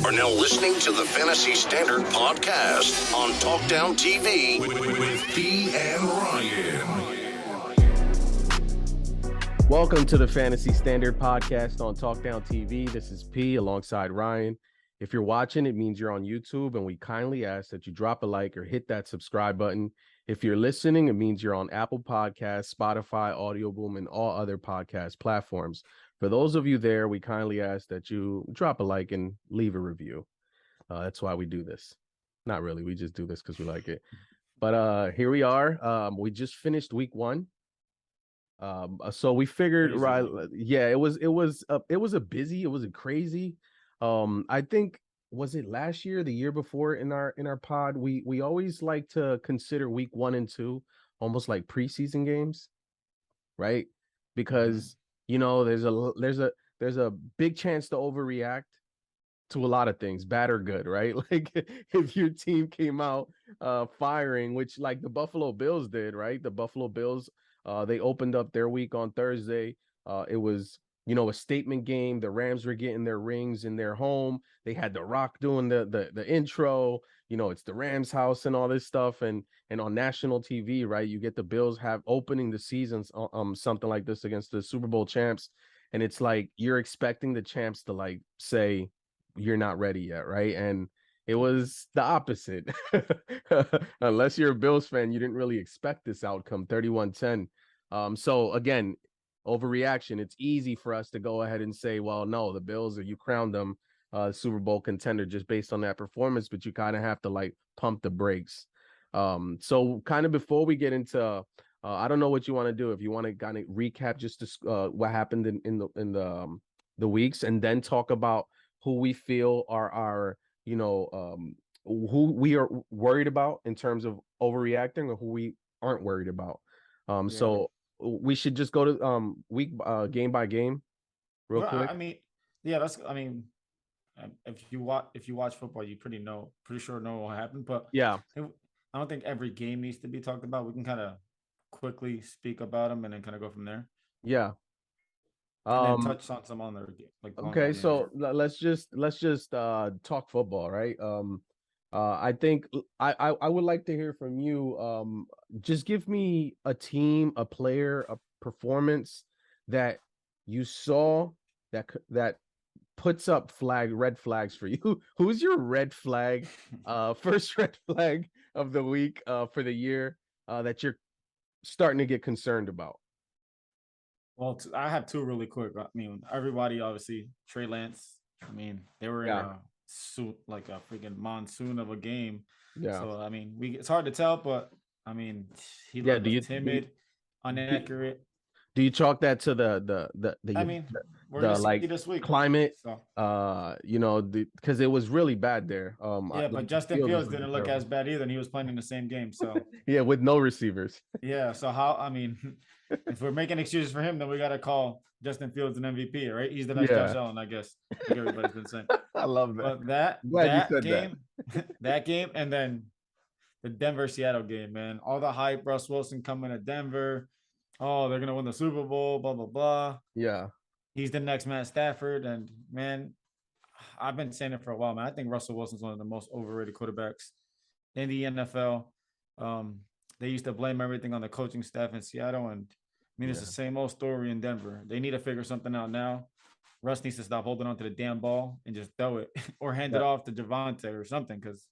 are now listening to the Fantasy Standard Podcast on Talkdown TV with P and Ryan. Welcome to the Fantasy Standard Podcast on Talkdown TV. This is P alongside Ryan. If you're watching, it means you're on YouTube, and we kindly ask that you drop a like or hit that subscribe button. If you're listening, it means you're on Apple Podcasts, Spotify, Audio Boom, and all other podcast platforms. For those of you there, we kindly ask that you drop a like and leave a review. That's why we do this. Not really. We just do this because we like it. But here we are. We just finished week 1. So we figured, right? Yeah, it was a crazy. I think, was it last year, the year before in our pod, we always like to consider week 1 and 2 almost like preseason games, right? Because you know, there's a big chance to overreact to a lot of things, bad or good, right? Like if your team came out firing, which like the Buffalo Bills did, right? The Buffalo Bills, they opened up their week on Thursday. It was, you know, a statement game. The Rams were getting their rings in their home. They had The Rock doing the intro. You know, it's the Rams house and all this stuff. And on national TV, right, you get the Bills have opening the seasons something like this against the Super Bowl champs. And it's like you're expecting the champs to like say you're not ready yet, right? And it was the opposite. Unless you're a Bills fan, you didn't really expect this outcome, 31-10. So again, overreaction. It's easy for us to go ahead and say, well, no, the Bills, or you crowned them Super Bowl contender just based on that performance, but you kind of have to like pump the brakes. So kind of before we get into, I don't know what you want to do. If you want to kind of recap just what happened in the weeks, and then talk about who we feel are our, you know, who we are worried about in terms of overreacting, or who we aren't worried about. So we should just go to week game by game real quick. I mean, yeah, if you watch football, you pretty sure know what happened. But yeah, I don't think every game needs to be talked about. We can kind of quickly speak about them and then kind of go from there. Yeah. And then touch on some other like. Okay, so let's just talk football, right? I think I would like to hear from you. Just give me a team, a player, a performance that you saw that puts up red flags for you. Who's your red flag? First red flag of the week for the year that you're starting to get concerned about. Well, I have two really quick. I mean, everybody obviously Trey Lance. I mean, they were in a suit like a freaking monsoon of a game. Yeah. So I mean, it's hard to tell, but I mean, he looked timid, inaccurate. Do you chalk that to the I mean, we're the gonna like see this week, climate? So. You know, because it was really bad there. Yeah, but Justin Fields didn't look as bad either, and he was playing in the same game. So yeah, with no receivers. Yeah. So I mean, if we're making excuses for him, then we gotta call Justin Fields an MVP, right? He's the next Josh Allen, I guess. Like everybody's been saying. I love that. But that game, that game, and then the Denver-Seattle game, man. All the hype, Russ Wilson coming to Denver. Oh, they're gonna win the Super Bowl, blah blah blah. Yeah. He's the next Matt Stafford, and man, I've been saying it for a while, man. I think Russell Wilson's one of the most overrated quarterbacks in the NFL. They used to blame everything on the coaching staff in Seattle, and I mean, it's the same old story in Denver. They need to figure something out now. Russ needs to stop holding on to the damn ball and just throw it or hand it off to Javonte or something, because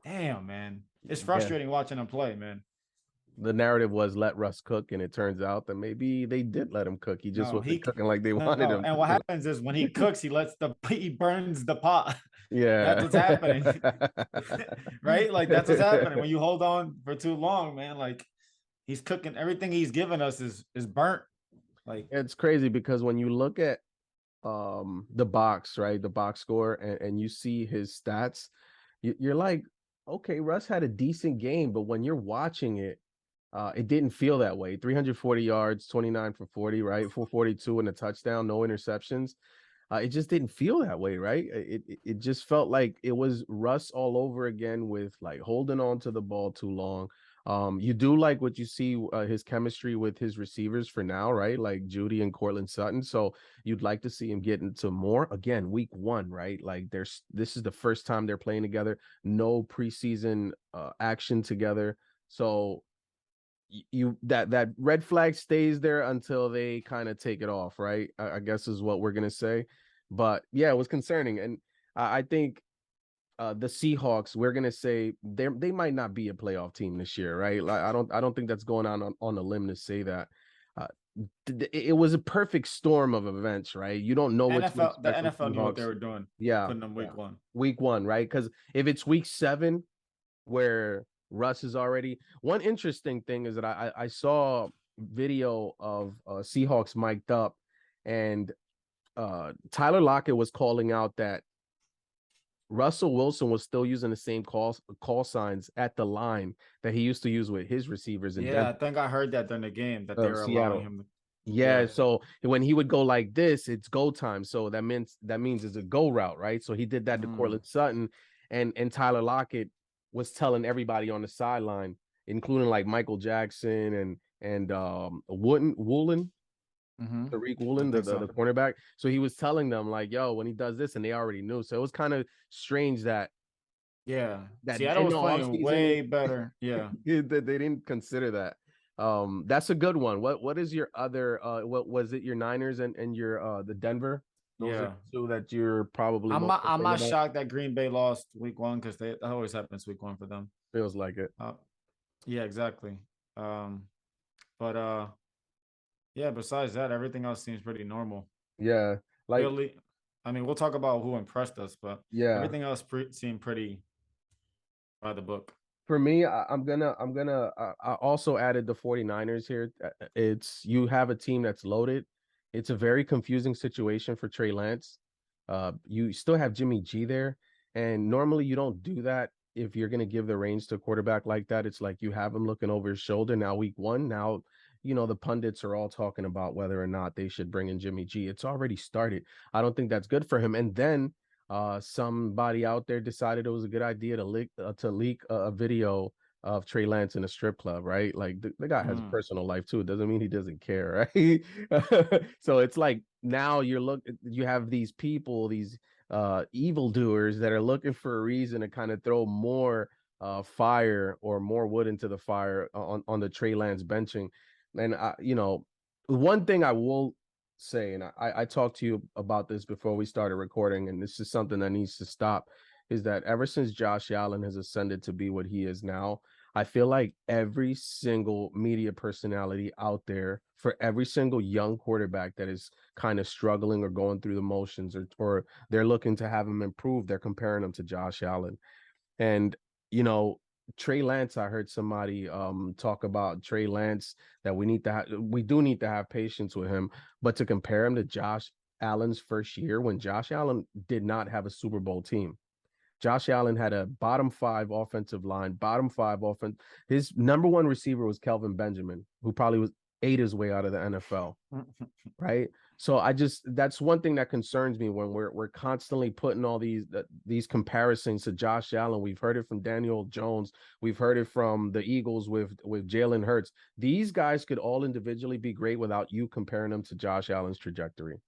damn, man, it's frustrating watching him play, man. The narrative was let Russ cook, and it turns out that maybe they did let him cook. He just wasn't cooking like they wanted him. And what happens is when he cooks, he burns the pot. Yeah, that's what's happening. Right? Like that's what's happening when you hold on for too long, man. Like he's cooking, everything he's given us is burnt. Like it's crazy because when you look at the box, right, the box score, and you see his stats, you're like, okay, Russ had a decent game, but when you're watching it, it didn't feel that way. 340 yards, 29 for 40, right? 442 and a touchdown, no interceptions. It just didn't feel that way, right? It just felt like it was Russ all over again with like holding on to the ball too long, You do like what you see his chemistry with his receivers for now, right? Like Judy and Cortland Sutton. So you'd like to see him get into more again, week 1, right? Like this is the first time they're playing together, no preseason action together. So you that red flag stays there until they kind of take it off, right? I guess is what we're gonna say. But yeah, it was concerning, and I think the Seahawks, we're gonna say they might not be a playoff team this year, right? Like I don't think that's going on a limb to say that. Uh, it was a perfect storm of events, right? You don't know what to The expect from NFL knew what they Seahawks. were doing. Yeah, Putting them week 1. week 1, right? Because if it's week 7 where Russ is already one interesting thing is that I saw video of Seahawks mic'd up, and Tyler Lockett was calling out that Russell Wilson was still using the same call signs at the line that he used to use with his receivers in Yeah, I think I heard that during the game that they were allowing Seattle. him to. Yeah, so when he would go like this, it's go time. So that means it's a go route, right? So he did that to Cortland Sutton, and Tyler Lockett was telling everybody on the sideline, including like Michael Jackson and Woolen, Tariq Woolen, the cornerback. So he was telling them like, yo, when he does this, and they already knew. So it was kind of strange that Seattle was playing way better. Yeah. They didn't consider that. That's a good one. What is your other what was it, your Niners and your the Denver? Those are two that you're probably I'm not shocked that Green Bay lost week 1 because that always happens week 1 for them. Feels like it. Yeah, exactly. But yeah, besides that, everything else seems pretty normal. Yeah. Like really, I mean, we'll talk about who impressed us, but yeah, everything else seemed pretty by the book. For me, I'm gonna I also added the 49ers here. It's you have a team that's loaded. It's a very confusing situation for Trey Lance. You still have Jimmy G there, and normally you don't do that if you're gonna give the reins to a quarterback like that. It's like you have him looking over his shoulder now. Week 1, now the pundits are all talking about whether or not they should bring in Jimmy G. It's already started. I don't think that's good for him. And then somebody out there decided it was a good idea to leak a video of Trey Lance in a strip club, right? Like the guy has a personal life too. It doesn't mean he doesn't care, right? So it's like now you have these people, these evildoers that are looking for a reason to kind of throw more fire or more wood into the fire on the Trey Lance benching. And one thing I will say, and I talked to you about this before we started recording, and this is something that needs to stop, is that ever since Josh Allen has ascended to be what he is now, I feel like every single media personality out there for every single young quarterback that is kind of struggling or going through the motions, or they're looking to have him improve, they're comparing him to Josh Allen. And Trey Lance, I heard somebody talk about Trey Lance, that we do need to have patience with him, but to compare him to Josh Allen's first year, when Josh Allen did not have a Super Bowl team. Josh Allen had a bottom 5 offensive line, bottom 5 offense. His number 1 receiver was Kelvin Benjamin, who probably ate his way out of the NFL. Right. So that's one thing that concerns me when we're constantly putting all these comparisons to Josh Allen. We've heard it from Daniel Jones. We've heard it from the Eagles with Jalen Hurts. These guys could all individually be great without you comparing them to Josh Allen's trajectory.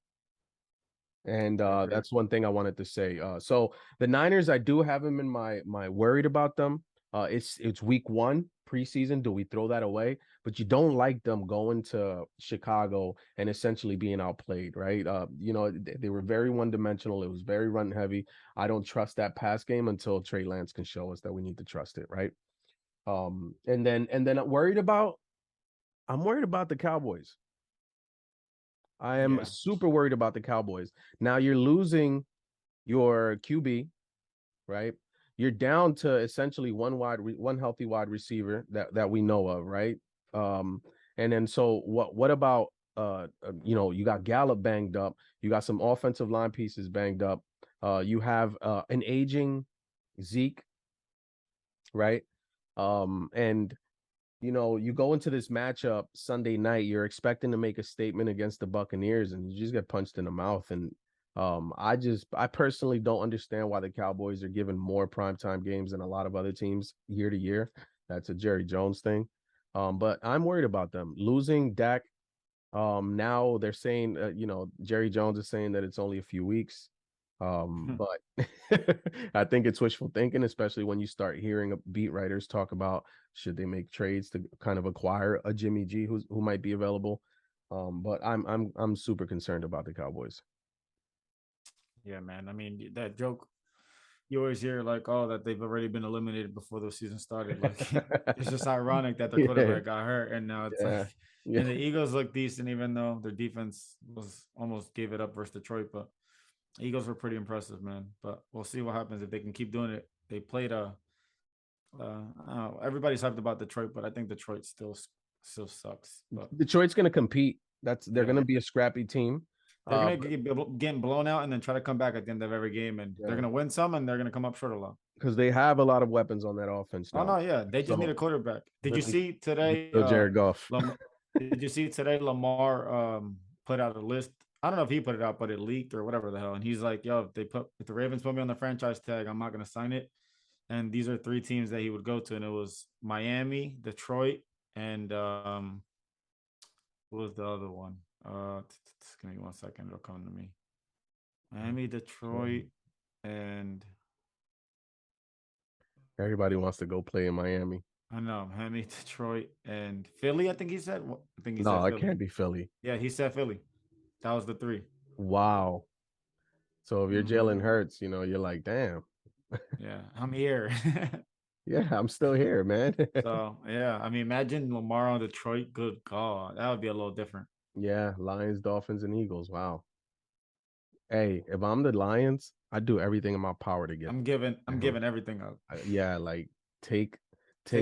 And that's one thing I wanted to say. So the Niners, I do have them in my worried about them. It's week 1 preseason. Do we throw that away? But you don't like them going to Chicago and essentially being outplayed, right? They were very one-dimensional. It was very run-heavy. I don't trust that pass game until Trey Lance can show us that we need to trust it, right? And then I'm worried about the Cowboys. I am super worried about the Cowboys. Now you're losing your QB, right? You're down to essentially one healthy wide receiver that we know of, right? And then so what about you got Gallup banged up, you got some offensive line pieces banged up, you have an aging Zeke, right? And you go into this matchup Sunday night, you're expecting to make a statement against the Buccaneers, and you just get punched in the mouth. And I personally don't understand why the Cowboys are given more primetime games than a lot of other teams year to year. That's a Jerry Jones thing. But I'm worried about them losing Dak. Now they're saying, Jerry Jones is saying that it's only a few weeks. But I think it's wishful thinking, especially when you start hearing beat writers talk about should they make trades to kind of acquire a Jimmy G who might be available. But I'm super concerned about the Cowboys. Yeah, man. I mean, that joke you always hear like, oh, that they've already been eliminated before the season started. Like, it's just ironic that the quarterback got hurt, and now it's Yeah. like, and the Eagles look decent, even though their defense was almost gave it up versus Detroit. But Eagles were pretty impressive, man. But we'll see what happens if they can keep doing it. They played I don't know, everybody's hyped about Detroit, but I think Detroit still sucks. But Detroit's going to compete. They're yeah. going to be a scrappy team. They're gonna get blown out and then try to come back at the end of every game, and they're gonna win some, and they're gonna come up short a lot because they have a lot of weapons on that offense now. Oh no, yeah, they just need a quarterback. Did you see today? Jared Goff. Did you see today? Lamar put out a list. I don't know if he put it out, but it leaked or whatever the hell. And he's like, "Yo, if the Ravens put me on the franchise tag, I'm not gonna sign it." And these are 3 teams that he would go to, and it was Miami, Detroit, and what was the other one? Give me 1 second. It'll come to me. Miami, Detroit, and everybody wants to go play in Miami. I know Miami, Detroit, and Philly. I think he said. I think he said. No, it can't be Philly. Yeah, he said Philly. That was the 3. Wow. So if you're Jalen Hurts, you're like, damn. Yeah, I'm here. Yeah, I'm still here, man. So yeah, I mean, imagine Lamar on Detroit. Good God, that would be a little different. Yeah, Lions, Dolphins, and Eagles. Wow. Hey, if I'm the Lions, I'd do everything in my power to get. I'm giving everything up. Yeah, like take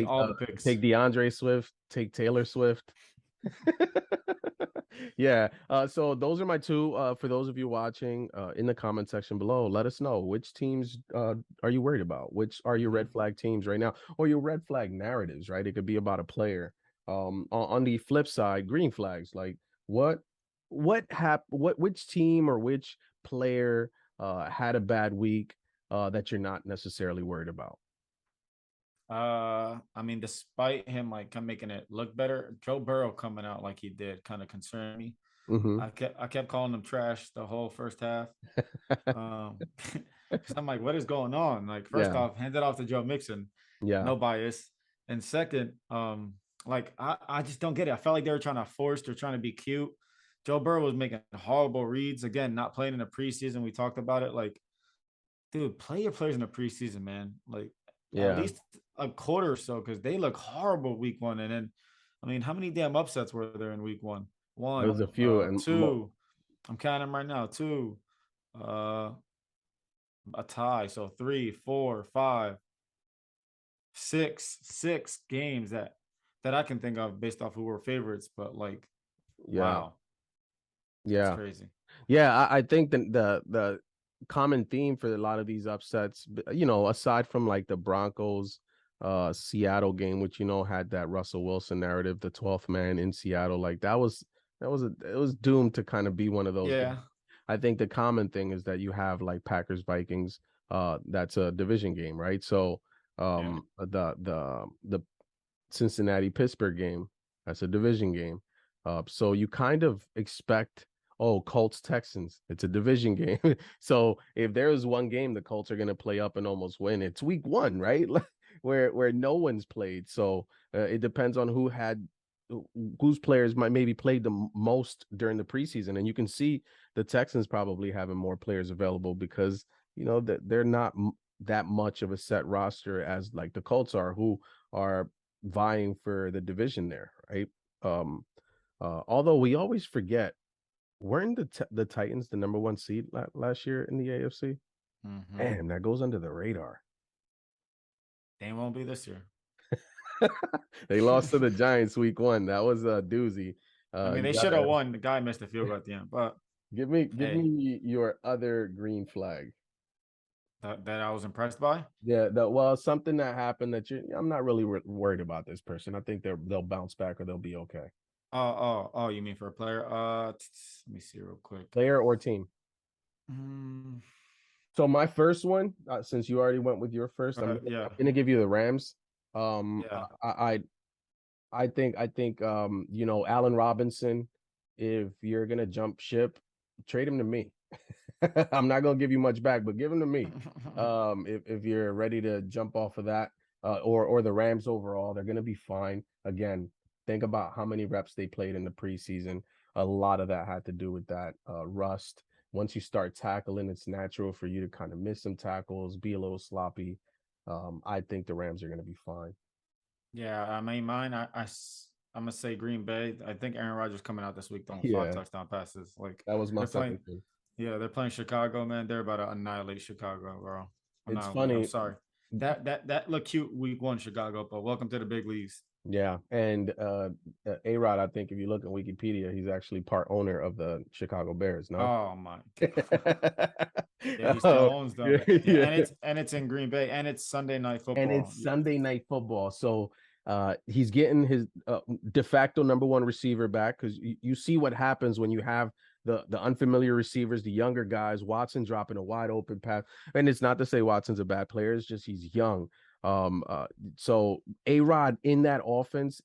all the picks. Take DeAndre Swift, take Taylor Swift. Yeah. So those are my 2. For those of you watching, in the comment section below, let us know which teams are you worried about? Which are your red flag teams right now, or your red flag narratives? Right, it could be about a player. On the flip side, green flags. Like which team or which player had a bad week that you're not necessarily worried about? I mean, despite him like making it look better, Joe Burrow coming out like he did kind of concerned me. I kept calling him trash the whole first half. Because I'm like, what is going on? Like, first off, hand it off to Joe Mixon. Yeah, no bias. And second, like I just don't get it. I felt like they were trying to force, they're trying to be cute. Joe Burrow was making horrible reads. Again, not playing in the preseason. We talked about it. Like, dude, play your players in the preseason, man. Like, at least a quarter or so, because they look horrible week 1. And then, I mean, how many damn upsets were there in week 1? 1. There was a few. And 2. I'm counting them right now. 2. A tie. So 3, 4, 5, 6 games that I can think of based off who were favorites. But like, wow. Yeah. That's crazy. Yeah, I think the common theme for a lot of these upsets, aside from like the Broncos Seattle game, which had that Russell Wilson narrative, the 12th man in Seattle, like it was doomed to kind of be one of those games. I think the common thing is that you have like Packers Vikings, that's a division game, right? So the Cincinnati Pittsburgh game, that's a division game. So you kind of expect, Colts Texans, it's a division game. So if there's one game the Colts are going to play up and almost win, it's week 1, right? where no one's played. So it depends on whose players might maybe played the most during the preseason. And you can see the Texans probably having more players available because, that they're not that much of a set roster as like the Colts are, who are vying for the division there, right? Although we always forget, weren't the Titans the number 1 seed last year in the AFC? Man, that goes under the radar. They won't be this year. They lost to the Giants week 1. That was a doozy. I mean, they should have won. The guy missed a field goal at the end. But give me your other green flag that I was impressed by. Yeah, something that happened that I'm not really worried about this person. I think they'll bounce back or they'll be okay. Oh, you mean for a player? Let me see real quick. Player or team? So my first one, since you already went with your first, I'm gonna give you the Rams. Yeah. I think Allen Robinson, if you're gonna jump ship, trade him to me. I'm not gonna give you much back, but give him to me. If you're ready to jump off of that, or the Rams overall, they're gonna be fine. Again, think about how many reps they played in the preseason. A lot of that had to do with that rust. Once you start tackling, it's natural for you to kind of miss some tackles, be a little sloppy. I think the Rams are gonna be fine. Yeah, I mean, mine. I'm gonna say Green Bay. I think Aaron Rodgers coming out this week throwing 5 Yeah, touchdown passes. Like that was my they're playing. second thing. Yeah, they're playing Chicago, man. They're about to annihilate Chicago, bro. It's Annihilate. I'm funny. sorry. That looked cute week 1, Chicago, but welcome to the big leagues. Yeah, and A-Rod, I think if you look at Wikipedia, he's actually part owner of the Chicago Bears. No. Oh my god. Yeah, he still Oh, owns them. yeah, Yeah, yeah. and it's in Green Bay, and it's Sunday night And football. it's Sunday night football, so he's getting his de facto number one receiver back, because you see what happens when you have the unfamiliar receivers, the younger guys. Watson dropping a wide open pass, and it's not to say Watson's a bad player; it's just he's young. So A-Rod in that offense,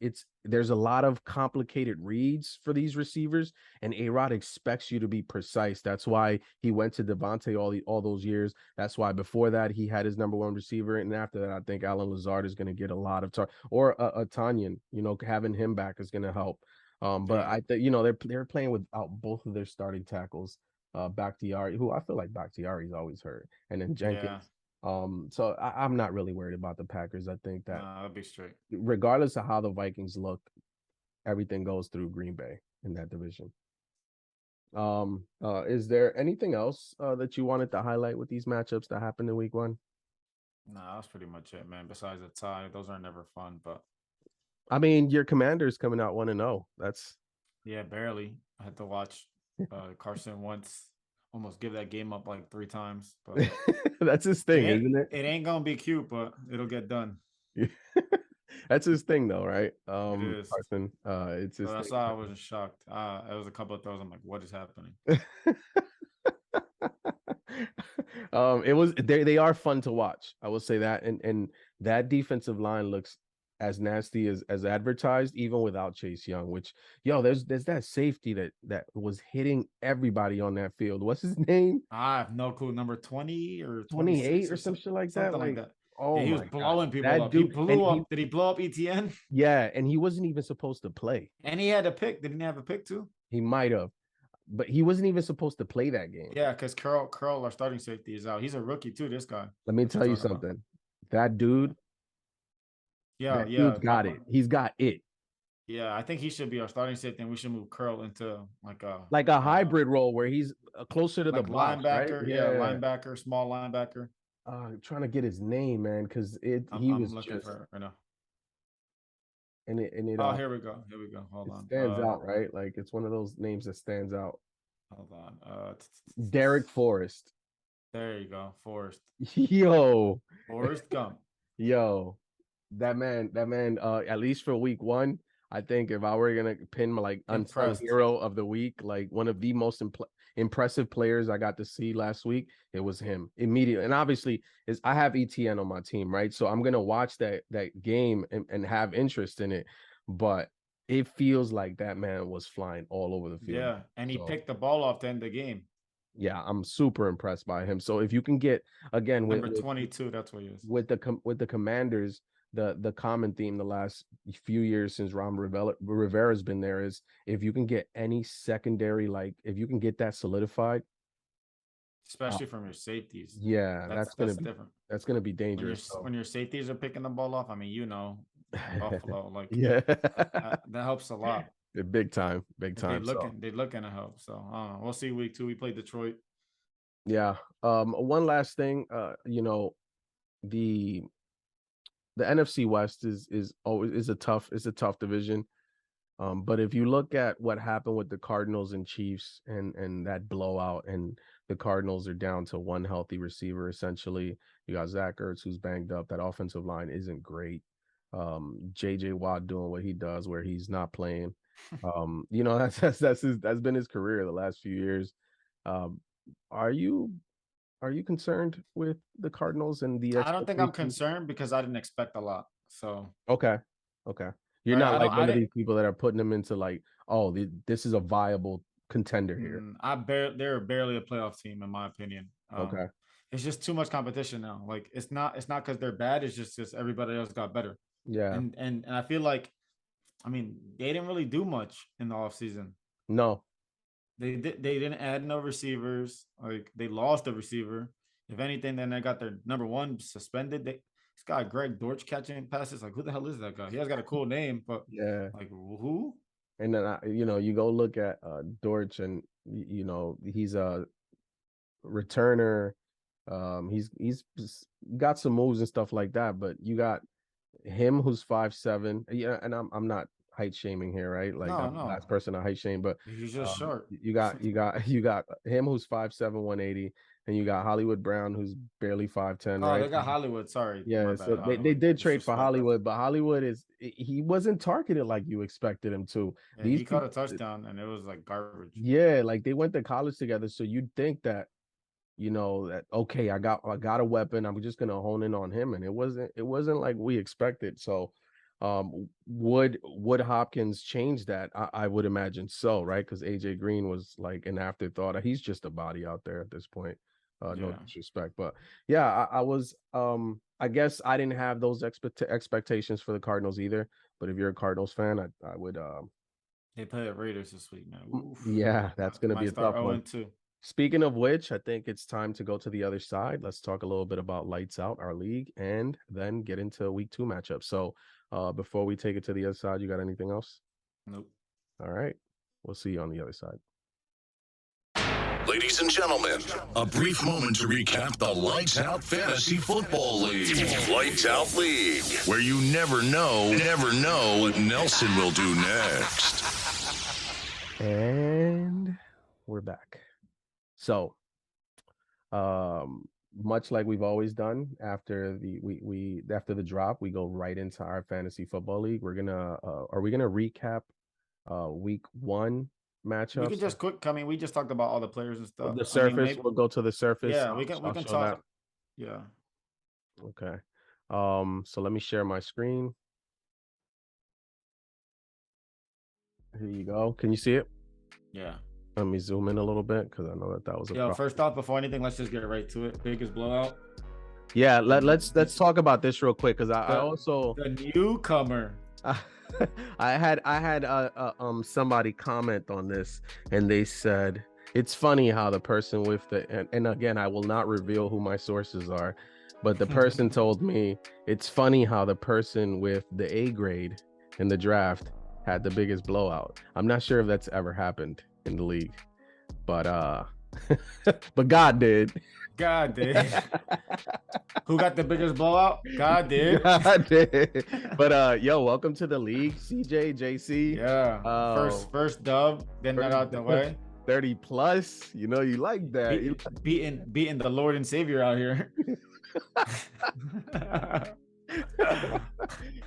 there's a lot of complicated reads for these receivers, and A-Rod expects you to be precise. That's why he went to Devontae all those years. That's why before that he had his number one receiver, and after that I think Alan Lazard is going to get a lot of time, or a Tanyan, having him back is going to help. But Yeah. I think they're playing without both of their starting tackles. Bakhtiari, who I feel like Bakhtiari's always hurt, and then Jenkins. Yeah. So I'm not really worried about the Packers. I think that I'll be straight. regardless of how the Vikings look, everything goes through Green Bay in that division. Is there anything else that you wanted to highlight with these matchups that happened in week 1? Nah, that's pretty much it, man. Besides the tie, those are never fun, but I mean, your Commanders coming out 1-0. That's yeah, barely. I had to watch Carson Wentz almost give that game up like 3 times, but that's his thing, isn't it? It ain't gonna be cute, but it'll get done. That's his thing, though, right? It is. Carson. It's his So that's thing. why I wasn't shocked. It was a couple of throws. I'm like, what is happening? They are fun to watch. I will say that, and that defensive line looks as nasty as advertised, even without Chase Young. Which there's that safety that was hitting everybody on that field. What's his name? I have no clue. Number 20 or 28 or some shit like that. Something like that. Oh, yeah, he was my blowing God. people That up. dude, He blew up. Did he blow up ETN? Yeah, and he wasn't even supposed to play. And he had a pick. Didn't he have a pick too? He might have, but he wasn't even supposed to play that game. Yeah, because Curl, our starting safety, is out. He's a rookie too. This guy. Let me tell you something. That dude. Yeah, Dude's got it. He's got it. Yeah, I think he should be our starting safety, and we should move Curl into like a hybrid role where he's closer to the box, linebacker. Right? Yeah, linebacker, small linebacker. I'm trying to get his name, man, because I'm looking for it right now. And it here we go. Hold on. Stands out, right? Like it's one of those names that stands out. Hold on. Derek Forrest. There you go, Forrest. Yo, Forrest Gump. Yo, that man. At least for week 1, I think if I were gonna pin my unsung hero of the week, like one of the most impressive players I got to see last week, it was him immediately. And obviously, I have ETN on my team, right? So I'm gonna watch that game and have interest in it. But it feels like that man was flying all over the field. Yeah, and he picked the ball off to end the game. Yeah, I'm super impressed by him. So if you can get again number 22, that's what he is. With the Commanders, the common theme the last few years since Ron Rivera's been there is if you can get any secondary, if you can get that solidified, especially from your safeties. Yeah, that's different. That's gonna be dangerous. When your safeties are picking the ball off, I mean, Buffalo, yeah, that helps a lot. Big time. They're looking to help. So we'll see week 2. We play Detroit. Yeah. One last thing. The NFC West is always a tough division. But if you look at what happened with the Cardinals and Chiefs and that blowout, and the Cardinals are down to one healthy receiver, essentially. You got Zach Ertz, who's banged up. That offensive line isn't great. JJ Watt doing what he does where he's not playing. That's been his career the last few years. Are you concerned with the Cardinals and the? I don't think I'm concerned because I didn't expect a lot. So Okay. You're right, not I like don't. one of these people that are putting them into like, oh, this is a viable contender here. They're barely a playoff team in my opinion. Okay. It's just too much competition now. Like it's not because they're bad. It's just everybody else got better. Yeah. And I feel like, I mean, they didn't really do much in the offseason. No. They didn't add no receivers. Like they lost a receiver. If anything, then they got their number one suspended. This guy Greg Dortch catching passes. Like who the hell is that guy? He has got a cool name, but Yeah. like who? And then you go look at Dortch, and he's a returner. He's got some moves and stuff like that, but you got him who's 5'7". Yeah, and I'm not height shaming here, right? Like I'm the last person to height shame, but He's just short. You got him who's 5'7", 180, and you got Hollywood Brown who's barely 5'10", Oh, right? they got Hollywood. Sorry. Yeah, so they did trade for Hollywood, but Hollywood he wasn't targeted like you expected him to. Yeah, he caught a touchdown and it was like garbage. Yeah, like they went to college together, so you'd think that that okay, I got a weapon, I'm just gonna hone in on him, and it wasn't like we expected. So would Hopkins change that? I would imagine so, right? Because AJ Green was like an afterthought. He's just a body out there at this point. No disrespect, but yeah, I was I guess I didn't have those expectations for the Cardinals either. But if you're a Cardinals fan, I would they play the Raiders this week, man. Oof. Yeah, that's gonna be a tough one. 0-2. Speaking of which, I think it's time to go to the other side. Let's talk a little bit about Lights Out, our league, and then get into week 2 matchups. So before we take it to the other side, you got anything else? Nope. All right. We'll see you on the other side. Ladies and gentlemen, a brief moment to recap the Lights Out Fantasy Football League. Lights Out League, where you never know what Nelson will do next. And we're back. So, much like we've always done, after the drop, we go right into our fantasy football league. We're gonna are we gonna recap week 1 matchups? We can just quick. I mean, we just talked about all the players and stuff. The surface. We'll go to the surface. Yeah, we can talk. That. Yeah. Okay. So let me share my screen. Here you go. Can you see it? Yeah. Let me zoom in a little bit because I know that was a problem. First off, before anything, let's just get right to it. Biggest blowout. Yeah, let's talk about this real quick because I also the newcomer. I had somebody comment on this, and they said it's funny how the person with and again, I will not reveal who my sources are, but the person told me it's funny how the person with the A grade in the draft had the biggest blowout. I'm not sure if that's ever happened in the league, but but God did. God did. Who got the biggest blowout? God did. God did. But yo, welcome to the league, CJ, JC. Yeah. First dub, then that out the way. 30 plus. You like that. Beating the Lord and Savior out here.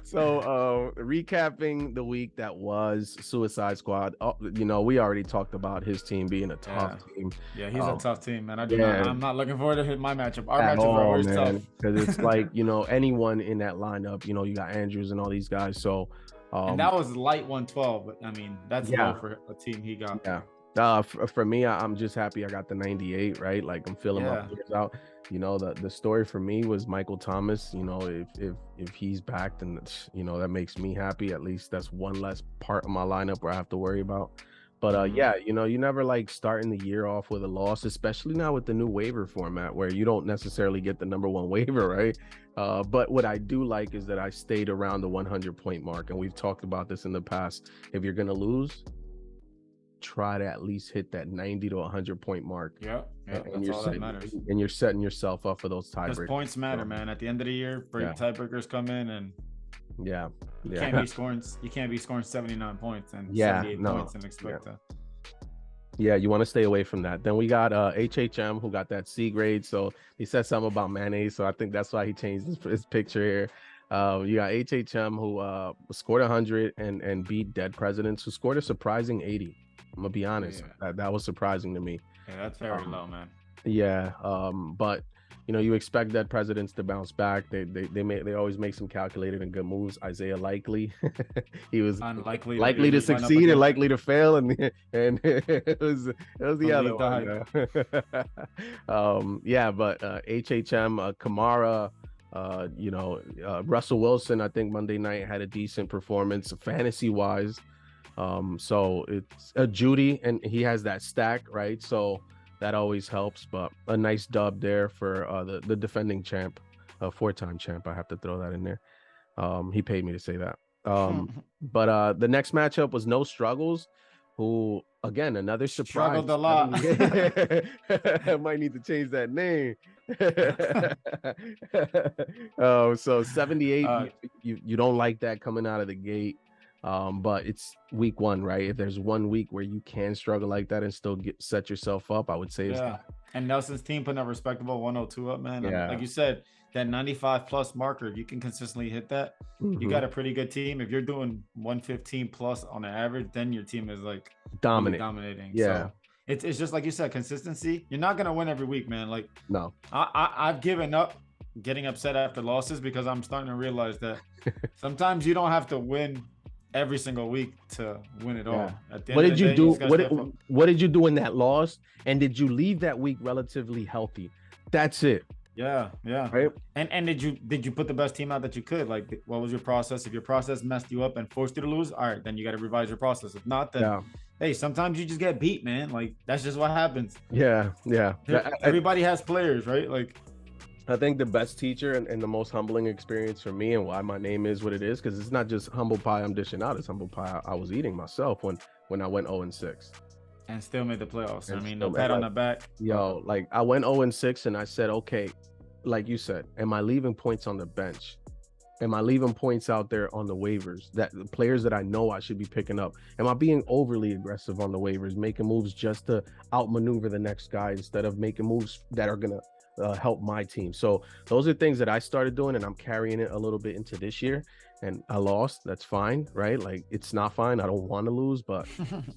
So recapping the week that was Suicide Squad. We already talked about his team being a tough team. Yeah, he's a tough team, man. I'm not looking forward to hit my matchup. Our matchups are always tough because it's like anyone in that lineup. You got Andrews and all these guys. So and that was light 112, but I mean that's low for a team he got. Yeah. For me, I'm just happy I got the 98, right? Like I'm filling my players out. The story for me was Michael Thomas. If he's back, then that makes me happy. At least that's one less part of my lineup where I have to worry about. But you never like starting the year off with a loss, especially now with the new waiver format where you don't necessarily get the number 1 waiver, right? But what I do like is that I stayed around the 100-point mark, and we've talked about this in the past. If you're gonna lose, try to at least hit that 90 to 100-point mark. Yeah, and that's all that matters. And you're setting yourself up for those tiebreakers. Because points matter, man. At the end of the year, tiebreakers come in, and you can't be scoring 79 points and 78 points and expect that. Yeah, you want to stay away from that. Then we got HHM who got that C grade. So he said something about mayonnaise. So I think that's why he changed his picture here. You got HHM who scored 100 and beat Dead Presidents, who scored a surprising 80. I'm gonna be honest. That was surprising to me. Yeah, that's very low, man. Yeah, but you expect that presidents to bounce back. They always make some calculated and good moves. Isaiah Likely, he was Unlikely likely to he went up succeed and against likely to fail, and it was the other believe one. Yeah, but HHM, Kamara, Russell Wilson, I think Monday night had a decent performance fantasy wise. So it's Judy, and he has that stack, right? So that always helps. But a nice dub there for the defending champ, four-time champ. I have to throw that in there. He paid me to say that. But the next matchup was No Struggles, who again another surprise. Struggled a lot. I might need to change that name. So 78. You don't like that coming out of the gate. But it's week one, right? If there's 1 week where you can struggle like that and still set yourself up, I would say it's that. And Nelson's team putting a respectable 102 up, man. Yeah. Like you said, that 95 plus marker, if you can consistently hit that, you got a pretty good team. If you're doing 115 plus on the average, then your team is like dominating. Yeah. So it's just like you said, consistency. You're not gonna win every week, man. Like no, I've given up getting upset after losses because I'm starting to realize that sometimes you don't have to win every single week to win it all. At the end what of did the you day, do? What did you do in that loss? And did you leave that week relatively healthy? That's it. Yeah. Right. And did you put the best team out that you could? Like, what was your process? If your process messed you up and forced you to lose, all right, then you got to revise your process. If not, then hey, sometimes you just get beat, man. Like that's just what happens. Yeah. Everybody has players, right? Like, I think the best teacher and the most humbling experience for me and why my name is what it is, because it's not just humble pie I'm dishing out, it's humble pie I was eating myself when I went 0-6. And still made the playoffs. And I mean, no pat on the back. Yo, like I went 0-6 and I said, okay, like you said, am I leaving points on the bench? Am I leaving points out there on the waivers, that the players that I know I should be picking up? Am I being overly aggressive on the waivers, making moves just to outmaneuver the next guy instead of making moves that are going to help my team? So those are things that I started doing, and I'm carrying it a little bit into this year. And I lost. That's fine, right? Like it's not fine. I don't want to lose, but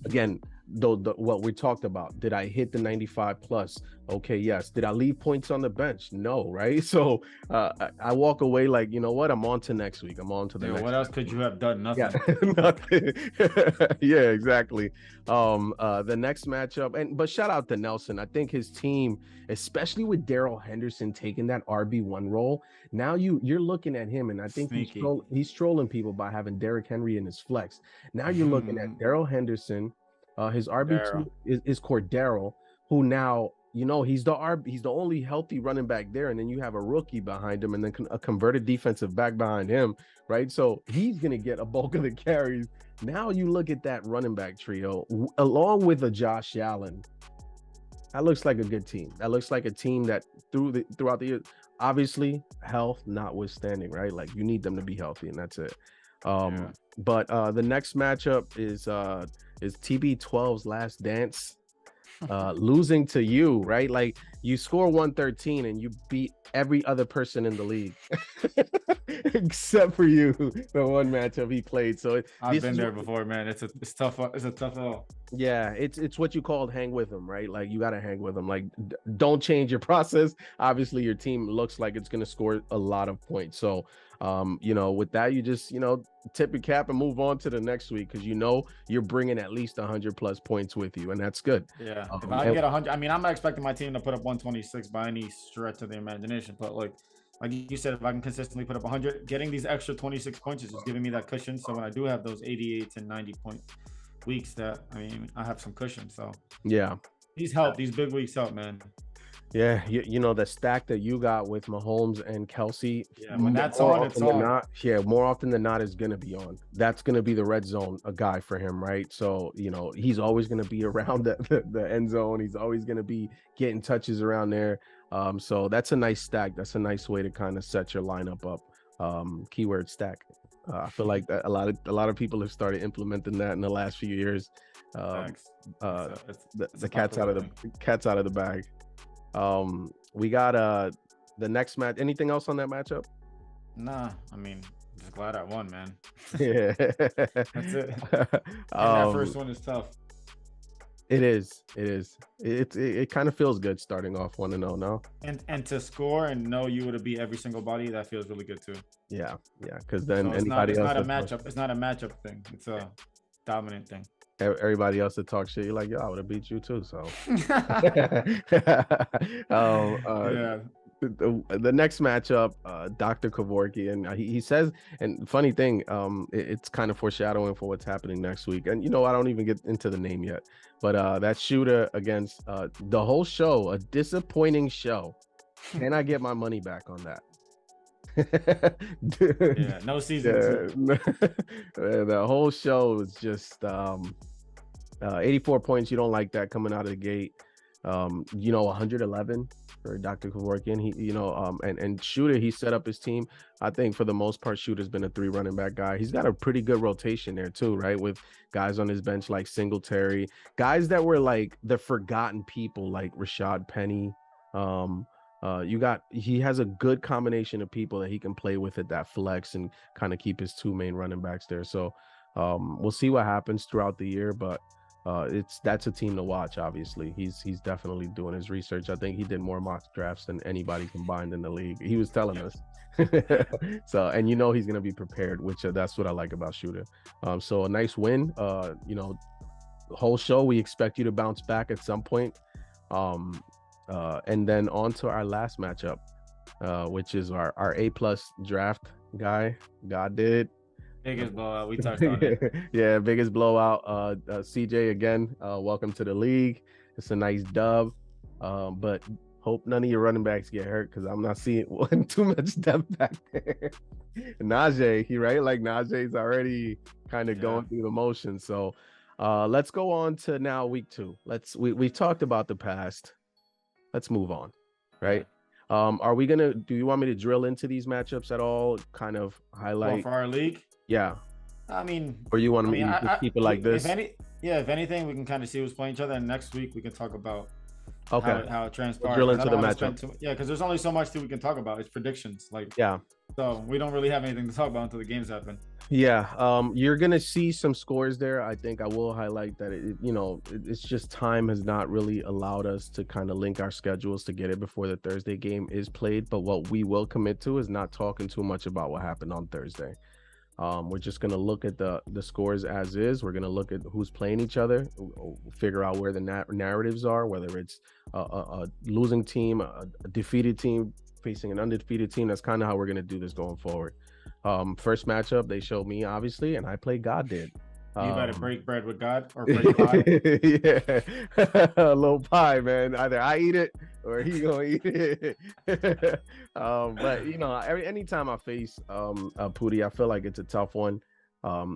again, what we talked about, did I hit the 95 plus? Okay, yes. Did I leave points on the bench? No, right? So I walk away like, you know what? I'm on to next week. I'm on to the next. What else could you have done? Nothing. Yeah, nothing. Yeah, exactly. The next matchup, but shout out to Nelson. I think his team, especially with Daryl Henderson taking that RB1 role, now you're looking at him, and I think he's trolling people by having Derrick Henry in his flex. Now you're looking at Daryl Henderson. His RB2 is Cordero, who now he's the only healthy running back there, and then you have a rookie behind him, and then a converted defensive back behind him, right? So he's gonna get a bulk of the carries. Now you look at that running back trio along with a Josh Allen. That looks like a good team. That looks like a team that throughout the year, obviously health notwithstanding, right? Like you need them to be healthy, and that's it. But the next matchup is TB12's last dance, losing to you, right? Like you score 113 and you beat every other person in the league except for you, the one matchup he played. So I've been there before, man. It's tough. It's a tough L. Yeah, it's what you called hang with him, right? Like you got to hang with him. Like don't change your process. Obviously, your team looks like it's going to score a lot of points. So, with that, you just, tip your cap and move on to the next week because you're bringing at least 100 plus points with you, and that's good. Yeah, if I get 100, I mean, I'm not expecting my team to put up 126 by any stretch of the imagination, but like you said, if I can consistently put up 100, getting these extra 26 points is just giving me that cushion. So when I do have those 88 and 90 point weeks, I have some cushion. So yeah, these big weeks help, man. Yeah, the stack that you got with Mahomes and Kelsey. Yeah, when that's on, it's on. More often than not, is gonna be on. That's gonna be the red zone, a guy for him, right? So he's always gonna be around the end zone. He's always gonna be getting touches around there. So that's a nice stack. That's a nice way to kind of set your lineup up. Keyword stack. I feel like that a lot of people have started implementing that in the last few years. The cat's out of the bag. We got the next match. Anything else on that matchup? Nah, I mean, just glad I won, man. Yeah, that's it. That first one is tough. It is. It kind of feels good starting off 1-0 now. And to score and know you would have beat every single body, that feels really good too. Yeah, because then So it's anybody else not a matchup. It's not a matchup thing. It's a dominant thing. Everybody else that talks shit, you're like, yo, I would have beat you too. So Yeah. The next matchup, Dr. Kevorkian, he says, and funny thing, it's kind of foreshadowing for what's happening next week. And I don't even get into the name yet, but that shooter against the whole show, a disappointing show. Can I get my money back on that? Yeah, no season two. The whole show is just 84 points. You don't like that coming out of the gate. 111 for Dr. Kevorkian. He, and Shooter, he set up his team. I think for the most part, Shooter's been a 3 running back guy. He's got a pretty good rotation there too, right? With guys on his bench like Singletary, guys that were like the forgotten people like Rashad Penny. He has a good combination of people that he can play with at that flex and kind of keep his 2 main running backs there. So we'll see what happens throughout the year, but that's a team to watch. Obviously, he's definitely doing his research. I think he did more mock drafts than anybody combined in the league. He was telling us. So, and he's gonna be prepared, which that's what I like about Shooter. So a nice win. The whole show we expect you to bounce back at some point. And then on to our last matchup, which is our A+ draft guy. God did. Biggest blowout. We touched on it. Yeah, biggest blowout. CJ again. Welcome to the league. It's a nice dub. But hope none of your running backs get hurt because I'm not seeing too much depth back there. Najee, Najee's already kind of going through the motions. So let's go on to now week 2. We've talked about the past. Let's move on. Right. Do you want me to drill into these matchups at all? Kind of highlight for our league? Yeah. I mean, or you want me to keep it like this? If anything, we can kind of see who's playing each other, and next week we can talk about how it transpires. We'll drill into the matchup. Because there's only so much that we can talk about. It's predictions. So we don't really have anything to talk about until the games happen. Yeah. You're gonna see some scores there. I think I will highlight that it's just time has not really allowed us to kind of link our schedules to get it before the Thursday game is played. But what we will commit to is not talking too much about what happened on Thursday. We're just going to look at the scores as is. We're going to look at who's playing each other, figure out where the narratives are, whether it's a losing team, a defeated team facing an undefeated team. That's kind of how we're going to do this going forward. First matchup, they showed me, obviously, and I played God did. You better break bread with God or break pie. Yeah, a little pie, man. Either I eat it or he gonna eat it. But anytime I face Pooty, I feel like it's a tough one.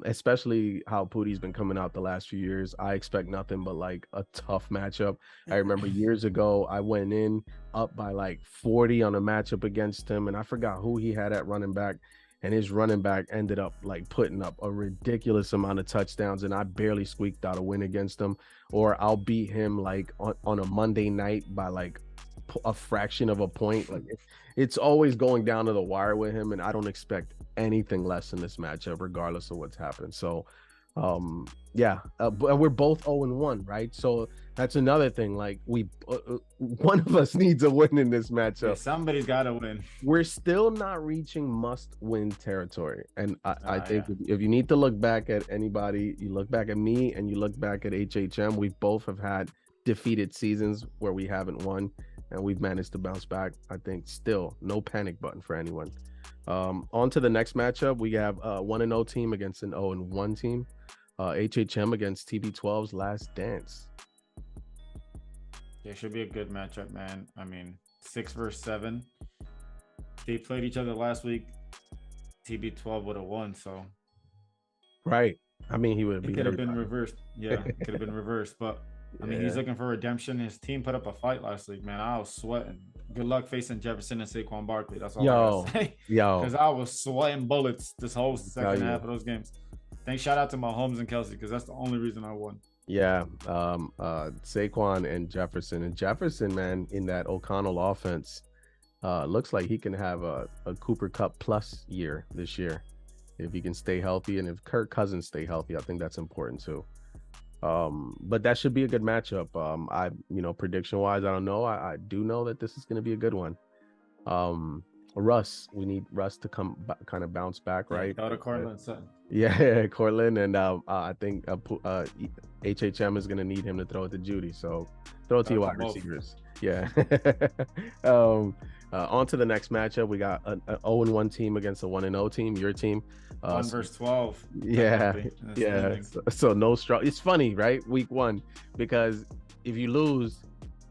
Especially how Pooty's been coming out the last few years. I expect nothing but like a tough matchup. I remember years ago, I went in up by like 40 on a matchup against him, and I forgot who he had at running back. And his running back ended up like putting up a ridiculous amount of touchdowns, and I barely squeaked out a win against him. Or I'll beat him like on a Monday night by like a fraction of a point. Like it's always going down to the wire with him, and I don't expect anything less in this matchup, regardless of what's happening. So, but we're both 0-1, right? So that's another thing. Like one of us needs a win in this matchup. Yeah, somebody's got to win. We're still not reaching must-win territory, and I think if you need to look back at anybody, you look back at me and you look back at HHM. We both have had defeated seasons where we haven't won, and we've managed to bounce back. I think still no panic button for anyone. On to the next matchup. We have a 1-0 team against an 0-1 team. HHM against TB12's Last Dance. It should be a good matchup, man. I mean, 6 versus 7. They played each other last week. TB12 would have won, so. Right. I mean, he would have been. It could have been reversed. Yeah, it could have been reversed. But, I mean, he's looking for redemption. His team put up a fight last week, man. I was sweating. Good luck facing Jefferson and Saquon Barkley. That's all I gotta say. Because I was sweating bullets this whole second half of those games. Thanks, shout out to Mahomes and Kelsey, because that's the only reason I won. Yeah, Saquon and Jefferson, man, in that O'Connell offense, looks like he can have a Cooper Kupp plus year this year if he can stay healthy, and if Kirk Cousins stay healthy. I think that's important too. But that should be a good matchup. Prediction wise, I don't know. I do know that this is going to be a good one. We need Russ to kind of bounce back, right? Go to Cortland Sutton. Yeah, Cortland, and I think HHM is going to need him to throw it to Judy. So throw it to your wide receivers. Yeah. On to the next matchup. We got an 0-1 team against a 1-0 team. Your team. 1 versus 12. Yeah. So no struggle. It's funny, right? Week 1, because if you lose,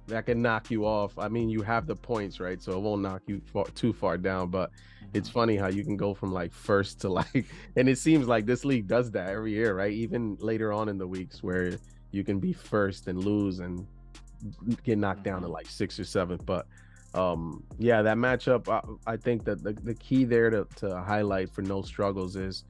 that can knock you off. I mean, you have the points, right? So it won't knock you too far down. But it's funny how you can go from like first to like, and it seems like this league does that every year, right? Even later on in the weeks where you can be first and lose and get knocked down to like 6th or 7th. But that matchup, I think that the key there to highlight for no struggles is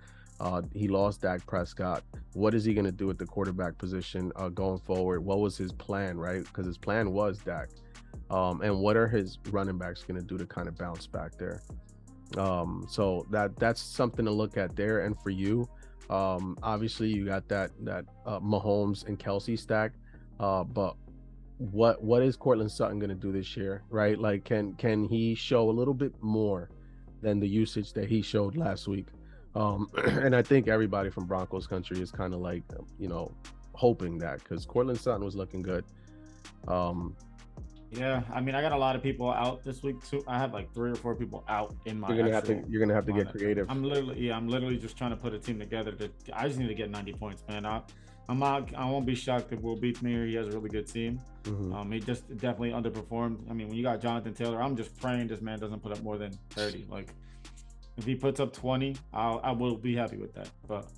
he lost Dak Prescott. What is he going to do at the quarterback position going forward? What was his plan, right? Because his plan was Dak. And what are his running backs going to do to kind of bounce back there? So that's something to look at there. And for you, obviously you got that Mahomes and Kelsey stack, but what is Cortland Sutton going to do this year, right? Like, can he show a little bit more than the usage that he showed last week? And I think everybody from Broncos country is kind of like, hoping that, because Cortland Sutton was looking good. Yeah, I mean, I got a lot of people out this week too. I have like 3 or 4 people out in my. You're gonna have to get creative. I'm literally just trying to put a team together. I just need to get 90 points, man. I won't be shocked if Will beats me or he has a really good team. He just definitely underperformed. I mean, when you got Jonathan Taylor, I'm just praying this man doesn't put up more than 30. Like, if he puts up 20, I will be happy with that. But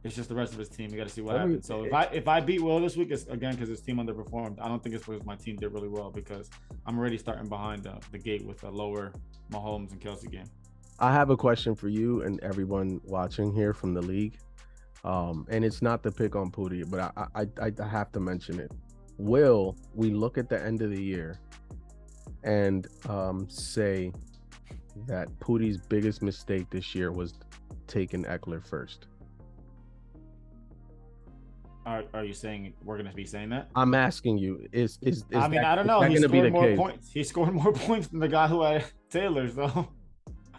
it's just the rest of his team. We got to see what happens. So if I beat Will this week, it's again because his team underperformed. I don't think it's because my team did really well, because I'm already starting behind the gate with a lower Mahomes and Kelsey game. I have a question for you and everyone watching here from the league. And it's not to pick on Pooty, but I have to mention it. Will we look at the end of the year and say that Pooty's biggest mistake this year was taking Eckler first? Are you saying we're going to be saying that? I'm asking you. Is I mean, I don't know. He scored more points. He scored more points than the guy who had Taylor, so.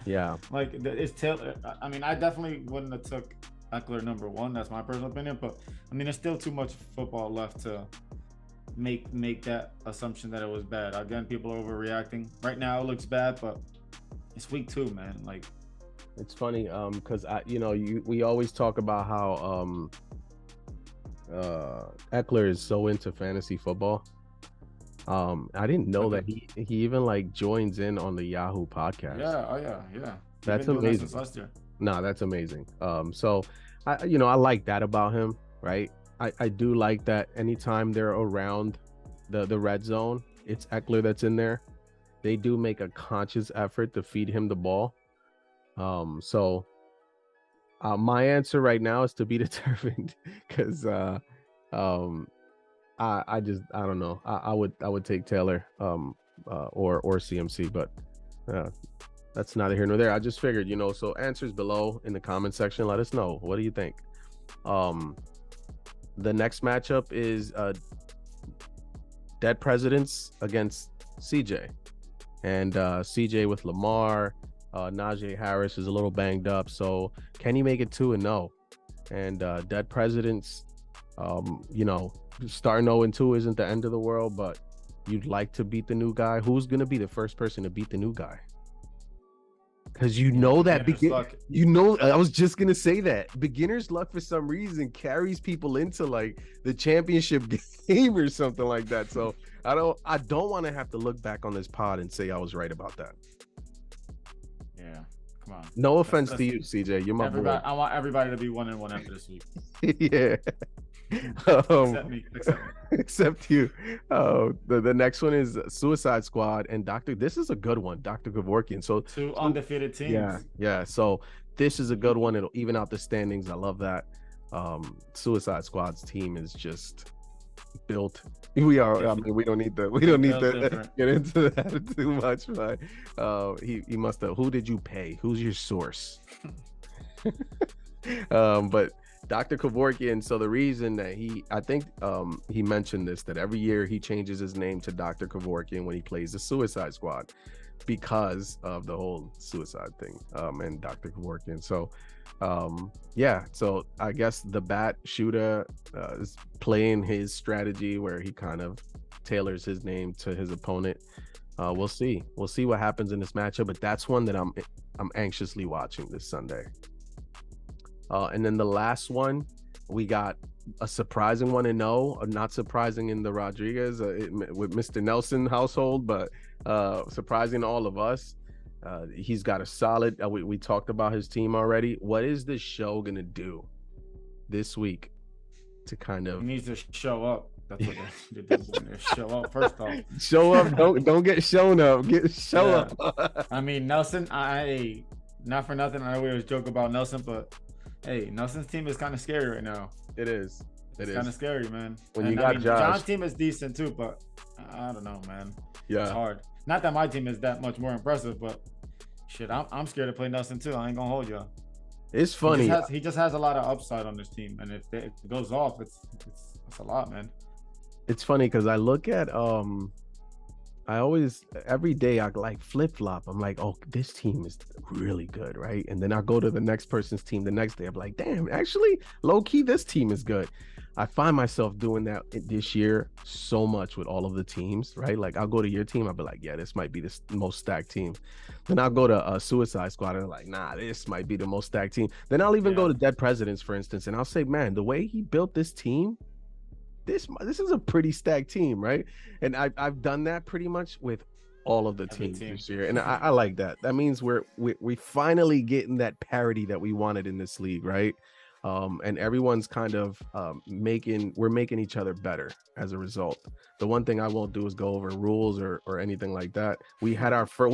Yeah. Like, it's Taylor. I mean, I definitely wouldn't have took Eckler number 1. That's my personal opinion. But, I mean, there's still too much football left to make that assumption that it was bad. Again, people are overreacting. Right now, it looks bad, but it's week 2, man. Like, it's funny because we always talk about how Eckler is so into fantasy football. I didn't know that he even like joins in on the Yahoo podcast. Yeah. That's amazing. Since last year. No, that's amazing. So I like that about him, right? I do like that anytime they're around the red zone, it's Eckler that's in there. They do make a conscious effort to feed him the ball. So my answer right now is to be determined, because I don't know. I would take Taylor or CMC, but that's neither here nor there. I just figured, so answers below in the comment section. Let us know. What do you think? The next matchup is Dead Presidents against CJ, and CJ with Lamar. Najee Harris is a little banged up, so can he make it 2-0? And Dead Presidents, starting 0-2 isn't the end of the world, but you'd like to beat the new guy. Who's gonna be the first person to beat the new guy? Because I was just gonna say that beginner's luck for some reason carries people into like the championship game or something like that. So I don't want to have to look back on this pod and say I was right about that. Yeah, come on. No offense to you, CJ. You're my boy. I want everybody to be 1-1 after this week. Yeah. Except me. Except you. The next one is Suicide Squad and Dr. This is a good one, Dr. Kevorkian. So 2 undefeated teams. Yeah. So this is a good one. It'll even out the standings. I love that. Suicide Squad's team is just built. We don't need to get into that too much, but he must have. Who did you pay? Who's your source? But Dr. Kevorkian. So the reason that I think he mentioned this, that every year he changes his name to Dr. Kevorkian when he plays the Suicide Squad because of the whole suicide thing, and Dr. Kevorkian. So yeah, so I guess the bat shooter is playing his strategy where he kind of tailors his name to his opponent. We'll see what happens in this matchup, but that's one that I'm anxiously watching this Sunday. And then the last one, we got a surprising one, and not surprising in the Rodriguez with Mr. Nelson household, but surprising to all of us. He's got a solid, we talked about his team already. What is this show gonna do this week to kind of... He needs to show up. That's what they show up first off. Show up. Don't get shown up. Show up. I mean, Nelson, I not for nothing, I know we always joke about Nelson, but hey, Nelson's team is kind of scary right now. It is. It's kind of scary, man. When you got Josh. John's team is decent too, but I don't know, man. Yeah. It's hard. Not that my team is that much more impressive, but shit, I'm scared to play Nelson too. I ain't gonna hold you. It's funny. He just has a lot of upside on this team, and if it goes off, it's a lot, man. It's funny because I look at I always, every day I like flip-flop. I'm like, oh, this team is really good, right? And then I go to the next person's team the next day. I'm like, damn, actually, low-key, this team is good. I find myself doing that this year so much with all of the teams, right? Like, I'll go to your team, I'll be like, yeah, this might be the most stacked team. Then I'll go to Suicide Squad, and I'm like, nah, this might be the most stacked team. Then I'll even go to Dead Presidents, for instance, and I'll say, man, the way he built this team, this is a pretty stacked team, right? And I've done that pretty much with all of the teams this year, and I like that. That means we finally getting that parity that we wanted in this league, right? And everyone's kind of we're making each other better as a result. The one thing I won't do is go over rules or anything like that. We had our first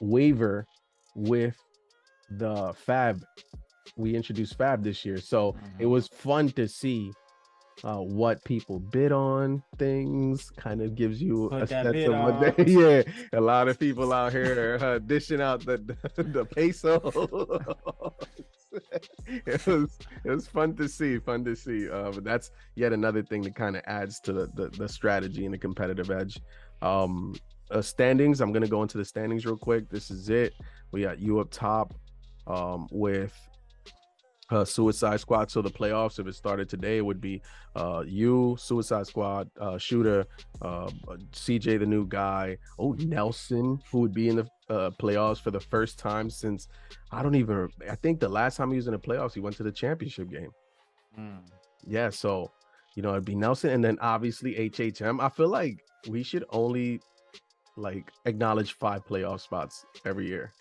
waiver with the Fab. We introduced Fab this year, so it was fun to see what people bid on things. Kind of gives you a sense of what they, yeah, a lot of people out here are dishing out the peso. it was fun to see, but that's yet another thing that kind of adds to the strategy and the competitive edge. Standings, I'm gonna go into the standings real quick. This is it. We got you up top with Suicide Squad. So the playoffs, if it started today, it would be you, Suicide Squad, Shooter, CJ the new guy, Nelson, who would be in the playoffs for the first time since I think the last time he was in the playoffs he went to the championship game. Yeah, so it'd be Nelson, and then obviously HHM. I feel like we should only acknowledge 5 playoff spots every year.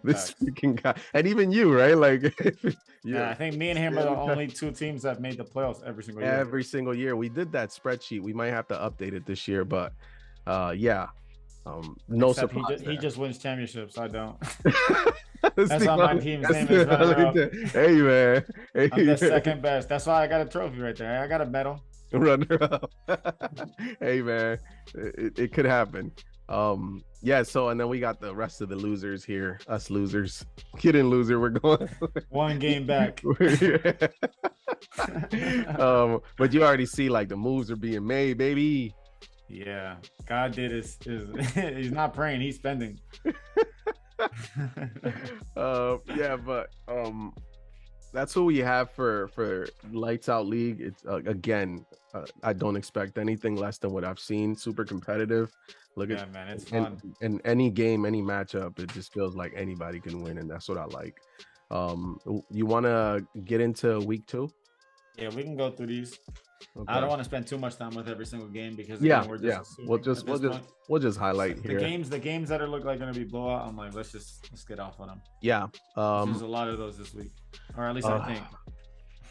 This freaking guy, and even you, right? I think me and him are the only 2 teams that made the playoffs every single year. Every single year. We did that spreadsheet. We might have to update it this year, but no Except surprise. He just wins championships. I don't. That's why my team's name is runner-up. Hey man, I'm the second best. That's why I got a trophy right there. I got a medal. Runner-up. Hey man, it could happen. Yeah, so and then we got the rest of the losers here, us losers. Kidding loser, we're going 1 game back. But you already see the moves are being made, baby. Yeah, God did his he's not praying, he's spending. Yeah, but that's what we have for Lights Out League. It's again, I don't expect anything less than what I've seen. Super competitive. Man, it's fun. And any game, any matchup, it just feels like anybody can win, and that's what I like. You want to get into week 2? Yeah, we can go through these. Okay. I don't want to spend too much time with every single game because we'll just highlight here the games that look like going to be blowout. I'm like, let's get off on them. Yeah, there's a lot of those this week, or at least I think.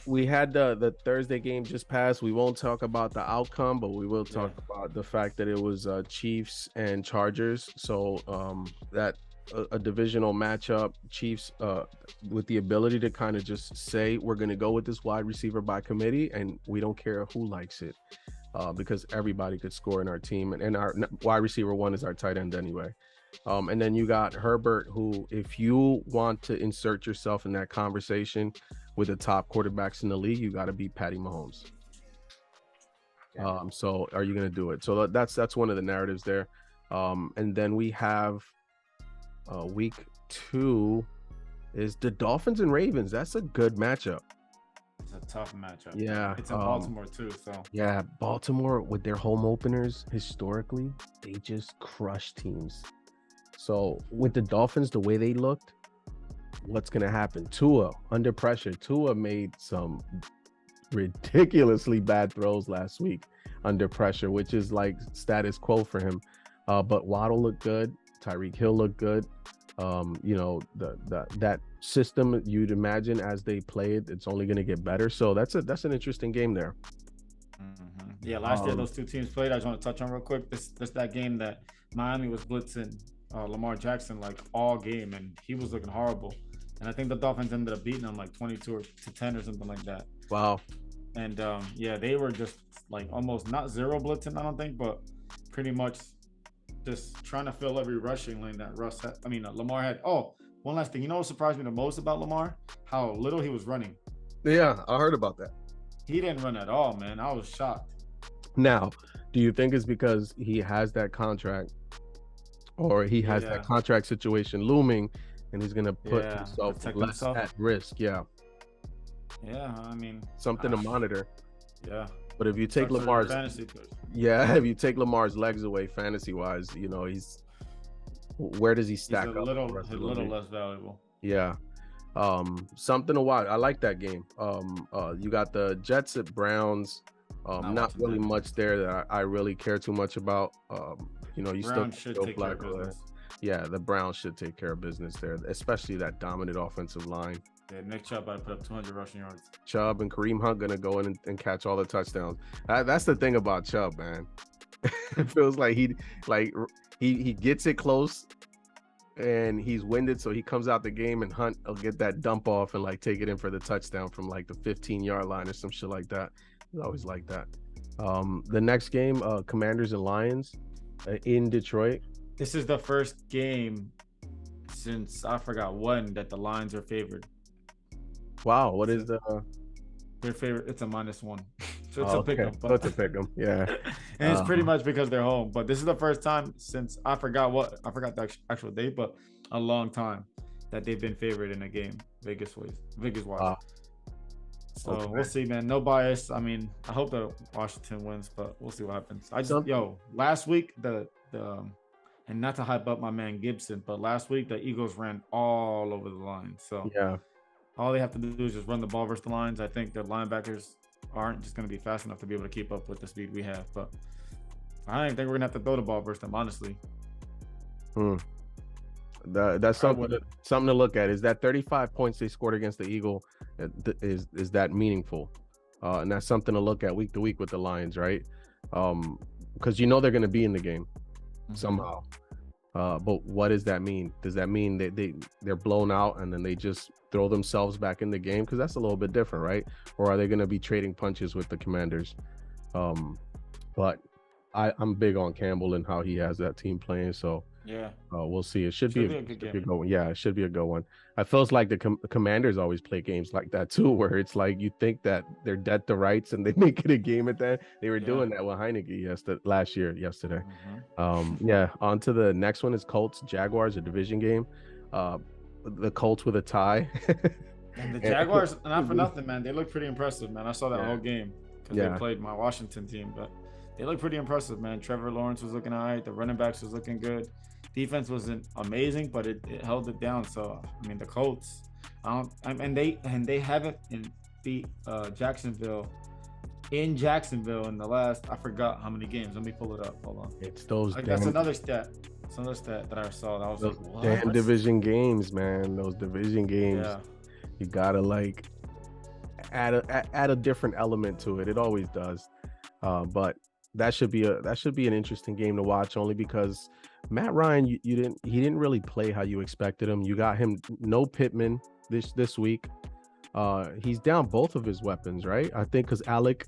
We had the Thursday game just passed. We won't talk about the outcome, but we will talk about the fact that it was Chiefs and Chargers. So that a divisional matchup, Chiefs with the ability to kind of just say we're going to go with this wide receiver by committee, and we don't care who likes it because everybody could score in our team, and our wide receiver 1 is our tight end anyway. And then you got Herbert, who, if you want to insert yourself in that conversation with the top quarterbacks in the league, you got to beat Patty Mahomes. So are you going to do it? So that's one of the narratives there. And then we have week 2 is the Dolphins and Ravens. That's a good matchup. It's a tough matchup. Yeah. It's in Baltimore too. So yeah, Baltimore with their home openers, historically, they just crush teams. So with the Dolphins, the way they looked, what's going to happen? Tua under pressure. Tua made some ridiculously bad throws last week under pressure, which is like status quo for him. But Waddle looked good. Tyreek Hill looked good. That system, you'd imagine as they play it, it's only going to get better. So that's an interesting game there. Mm-hmm. Yeah, last year those two teams played. I just want to touch on real quick. This that game that Miami was blitzing Lamar Jackson like all game, and he was looking horrible. And I think the Dolphins ended up beating them like 22-10 or something like that. Wow. And yeah, they were just like almost not zero blitzing, I don't think, but pretty much just trying to fill every rushing lane that Lamar had. Oh, one last thing. You know what surprised me the most about Lamar? How little he was running. Yeah, I heard about that. He didn't run at all, man. I was shocked. Now, do you think it's because he has that contract, or he has that contract situation looming, and he's going to put himself less at risk? Yeah. Yeah, I mean, something to monitor. Yeah. But if you take Lamar's if you take Lamar's legs away fantasy wise, where does he stack up? A little less valuable. Yeah. Something to watch. I like that game. You got the Jets at Browns. Not really much there that I really care too much about. You Browns should take care of business. Yeah, the Browns should take care of business there, especially that dominant offensive line. Yeah, Nick Chubb about to put up 200 rushing yards. Chubb and Kareem Hunt gonna go in and catch all the touchdowns. That's the thing about Chubb, man. It feels like he gets it close and he's winded, so he comes out the game and Hunt will get that dump off and like take it in for the touchdown from like the 15-yard line or some shit like that. It's always like that. The next game, Commanders and Lions in Detroit. This is the first game since I forgot when that the Lions are favored. Wow, what is their favorite? It's a -1, so it's a pick 'em. So it's a pick 'em, yeah. And it's pretty much because they're home. But this is the first time since I forgot the actual date, but a long time that they've been favored in a game, Vegas wise. So we'll see, man. No bias. I mean, I hope that Washington wins, but we'll see what happens. Last week and not to hype up my man Gibson, but last week the Eagles ran all over the line. So yeah. All they have to do is just run the ball versus the lines. I think the linebackers aren't just going to be fast enough to be able to keep up with the speed we have. But I don't think we're going to have to throw the ball versus them, honestly. That's something to look at. Is that 35 points they scored against the Eagle, is that meaningful? And that's something to look at week to week with the Lions, right? Because they're going to be in the game somehow. But what does that mean? Does that mean that they're blown out and then they just throw themselves back in the game? Because that's a little bit different, right? Or are they going to be trading punches with the Commanders? But I'm big on Campbell and how he has that team playing. So yeah, we'll see. It should be a good one. Yeah, it should be a good one. I feels like the Commanders always play games like that too, where it's like you think that they're dead to rights and they make it a game at that. They were doing that with Heineke yesterday. Yeah. On to the next one is Colts Jaguars, a division game. The Colts with a tie. And the Jaguars, not for nothing, man. They look pretty impressive, man. I saw that whole game because they played my Washington team, but they look pretty impressive, man. Trevor Lawrence was looking all right. The running backs was looking good. Defense wasn't amazing, but it held it down. So I mean, the Colts, and they haven't beat Jacksonville in the last, I forgot how many games. Let me pull it up. Hold on. It's those. That's another stat. It's another stat that I saw. That was like, what? Damn division games, man. Those division games. Yeah. You gotta like add a different element to it. It always does. But that should be an interesting game to watch, only because Matt Ryan, he didn't really play how you expected him. You got him no Pittman this week. He's down both of his weapons, right? I think because Alec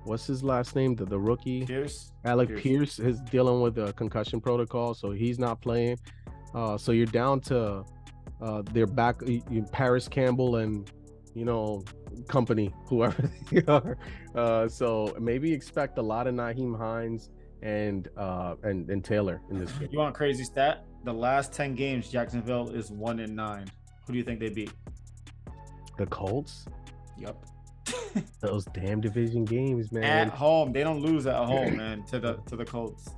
what's his last name? The rookie Pierce. Alec Pierce is dealing with a concussion protocol, so he's not playing. So you're down to their back, Paris Campbell and company, whoever they are. So maybe expect a lot of Nyheim Hines and Taylor in this game. You want a crazy stat? The last 10 games, Jacksonville is 1-9. Who do you think they beat? The Colts? Yep. Those damn division games, man. At home, they don't lose at home, man. To the Colts.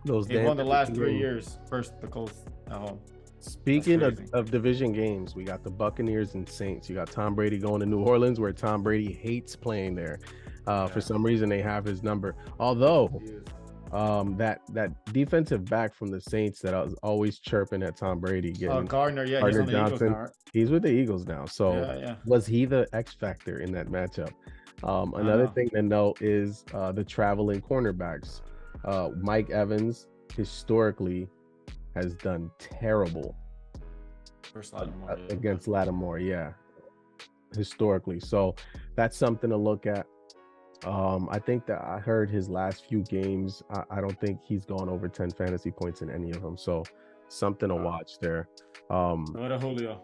They won the last 3 years. First, the Colts at home. Speaking of division games, we got the Buccaneers and Saints. You got Tom Brady going to New Orleans, where Tom Brady hates playing there. For some reason, they have his number. Although that defensive back from the Saints that I was always chirping at Tom Brady, Gardner, he's on the Eagles now. He's with the Eagles now. So was he the X factor in that matchup? Another thing to note is the traveling cornerbacks. Mike Evans historically has done terrible against Lattimore, historically. So that's something to look at. I think that I heard his last few games. I don't think he's gone over 10 fantasy points in any of them. So something to watch there. What a Julio.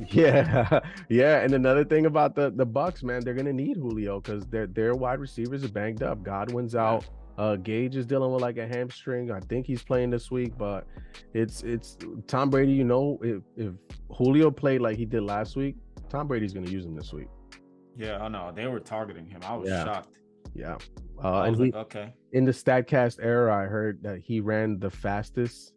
Yeah. And another thing about the Bucs, man, they're gonna need Julio because their wide receivers are banged up. Godwin's out. Gage is dealing with like a hamstring. I think he's playing this week, but it's Tom Brady. If Julio played like he did last week, Tom Brady's going to use him this week. Yeah, I know they were targeting him. I was shocked. Yeah, okay. In the Statcast era, I heard that he ran the fastest.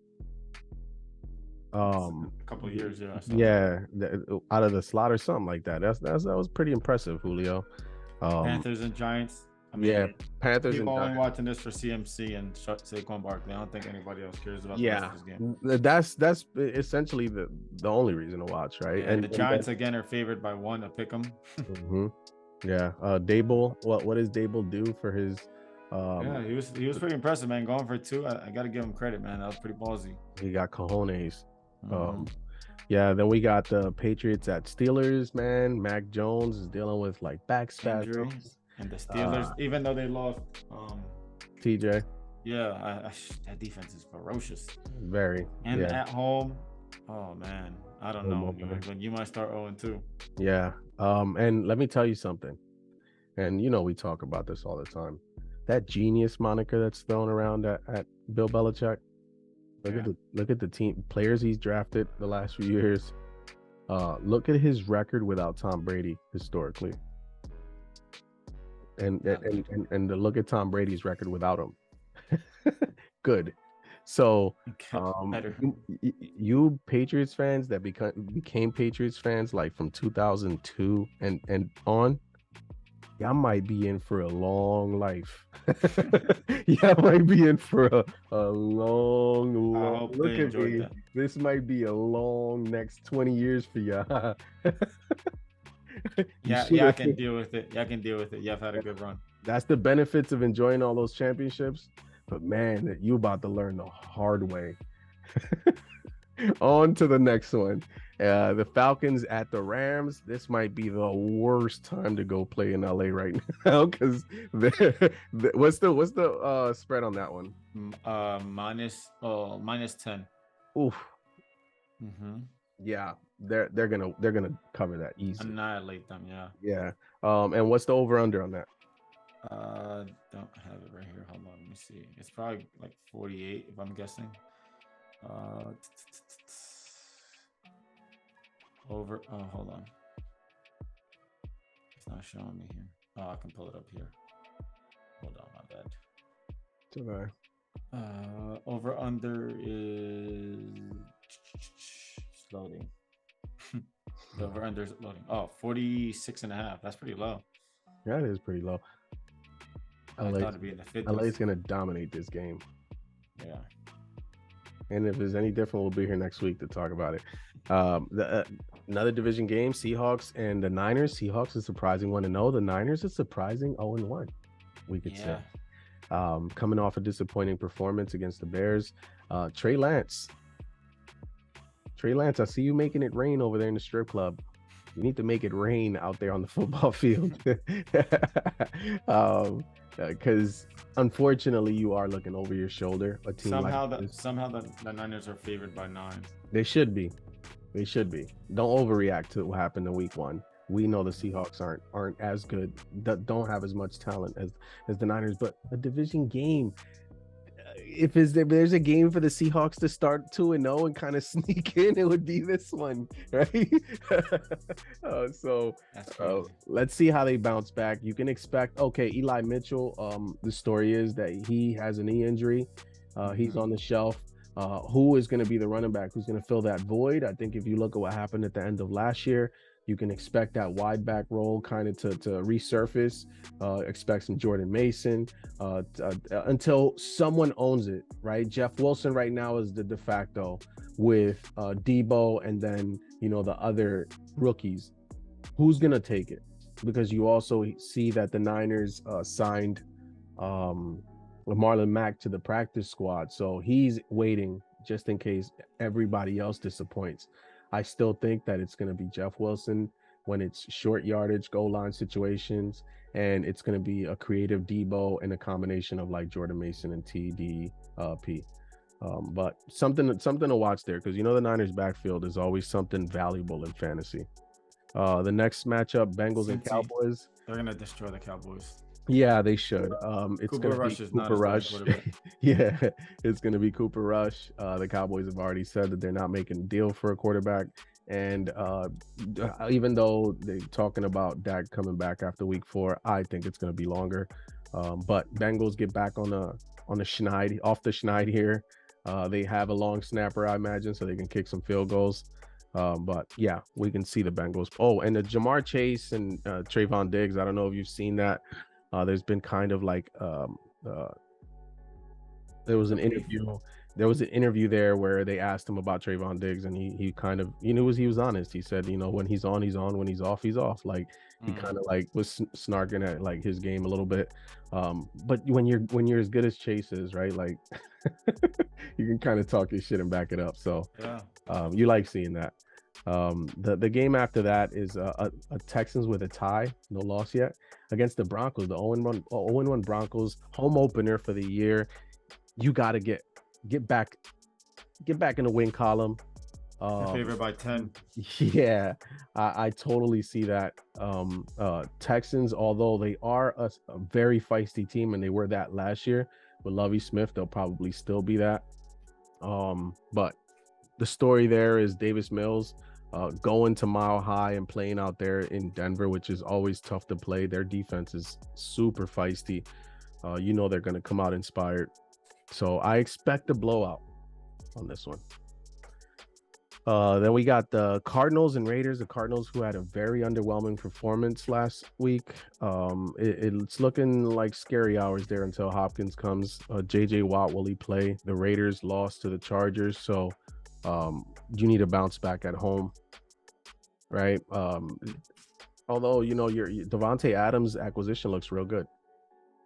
A couple of years, out of the slot or something like that. That was pretty impressive, Julio. Panthers and Giants. Panthers and Giants. Only watching this for CMC and Saquon Barkley. I don't think anybody else cares about the rest of this game. That's essentially the only reason to watch, right? And the Giants again are favored by 1 to pick them. Mm-hmm. Yeah, Dable. What does Dable do for his? He was pretty impressive, man. Going for 2, I got to give him credit, man. That was pretty ballsy. He got cojones. Mm-hmm. Then we got the Patriots at Steelers, man. Mac Jones is dealing with like back spasms. And the Steelers, even though they lost TJ. That defense is ferocious. Very. And at home, oh man, I don't know. You might start 0-2. Yeah. And let me tell you something. And we talk about this all the time. That genius moniker that's thrown around at Bill Belichick. Look at the team players he's drafted the last few years. Look at his record without Tom Brady historically. And to look at Tom Brady's record without him. Good. So you Patriots fans that became Patriots fans like from 2002 and on, y'all might be in for a long life. Y'all might be in for a long look at me. That. This might be a long next 20 years for y'all. I can deal with it. Y'all can deal with it. Y'all had a good run. That's the benefits of enjoying all those championships. But man, you about to learn the hard way. On to the next one. The Falcons at the Rams. This might be the worst time to go play in LA right now because what's the spread on that one? minus 10. Oof. Mm-hmm. Yeah, they're gonna cover that easy. Annihilate them. Yeah. And what's the over under on that? Don't have it right here. Hold on, let me see. It's probably like 48 if I'm guessing. Over. Oh, hold on. It's not showing me here. Oh, I can pull it up here. Hold on, my bad. It's okay. Over under is loading. The over under is loading. Oh, 46.5. That's pretty low. That is pretty low. LA's gonna dominate this game. Yeah. And if there's any different, we'll be here next week to talk about it. Another division game, Seahawks and the Niners. Seahawks is surprising 1-0. The Niners is surprising 0-1. We could say. Coming off a disappointing performance against the Bears. Trey Lance, I see you making it rain over there in the strip club. You need to make it rain out there on the football field. Because unfortunately, you are looking over your shoulder. A team somehow the Niners are favored by 9. They should be. They should be. Don't overreact to what happened in week 1. We know the Seahawks aren't as good, don't have as much talent as the Niners, but a division game. If there's a game for the Seahawks to start 2-0 and kind of sneak in, it would be this one, right? Let's see how they bounce back. You can expect, Eli Mitchell, the story is that he has a knee injury. He's on the shelf. Who is going to be the running back? Who's going to fill that void? I think if you look at what happened at the end of last year, you can expect that wide back role kind of to resurface. Expect some Jordan Mason until someone owns it, right? Jeff Wilson right now is the de facto with Debo and then, the other rookies. Who's going to take it? Because you also see that the Niners signed Marlon Mack to the practice squad. So he's waiting just in case everybody else disappoints. I still think that it's going to be Jeff Wilson when it's short yardage, goal line situations, and it's going to be a creative Debo and a combination of like Jordan Mason and TDP. But something to watch there, because the Niners backfield is always something valuable in fantasy. The next matchup, Bengals and Cowboys. They're going to destroy the Cowboys. Yeah, they should. It's Cooper going to be Rush Cooper Rush. Yeah, it's going to be Cooper Rush. The Cowboys have already said that they're not making a deal for a quarterback. And even though they're talking about Dak coming back after week 4, I think it's going to be longer. But Bengals get back on the schneid, off the schneid here. They have a long snapper, I imagine, so they can kick some field goals. But yeah, we can see the Bengals. Oh, and the Jamar Chase and Trayvon Diggs. I don't know if you've seen that. There's been kind of like there was an interview there where they asked him about Trayvon Diggs, and he kind of he was honest. He said, when he's on, he's on. When he's off. Like he kind of like was snarking at like his game a little bit. But when you're as good as Chase is, right? Like you can kind of talk your shit and back it up. So yeah, you like seeing that. The game after that is a Texans with a tie, no loss yet, against the Broncos, the 0-1 Broncos, home opener for the year. You got to get back in the win column. Favored by 10. Yeah, I totally see that. Texans, although they are a very feisty team, and they were that last year with Lovie Smith, they'll probably still be that. But the story there is Davis Mills going to Mile High and playing out there in Denver, which is always tough to play. Their defense is super feisty. They're going to come out inspired. So I expect a blowout on this one. Then we got the Cardinals and Raiders. The Cardinals, who had a very underwhelming performance last week. It's looking like scary hours there until Hopkins comes. JJ Watt, will he play? The Raiders lost to the Chargers, so you need to bounce back at home, right? Although your Devontae Adams acquisition looks real good.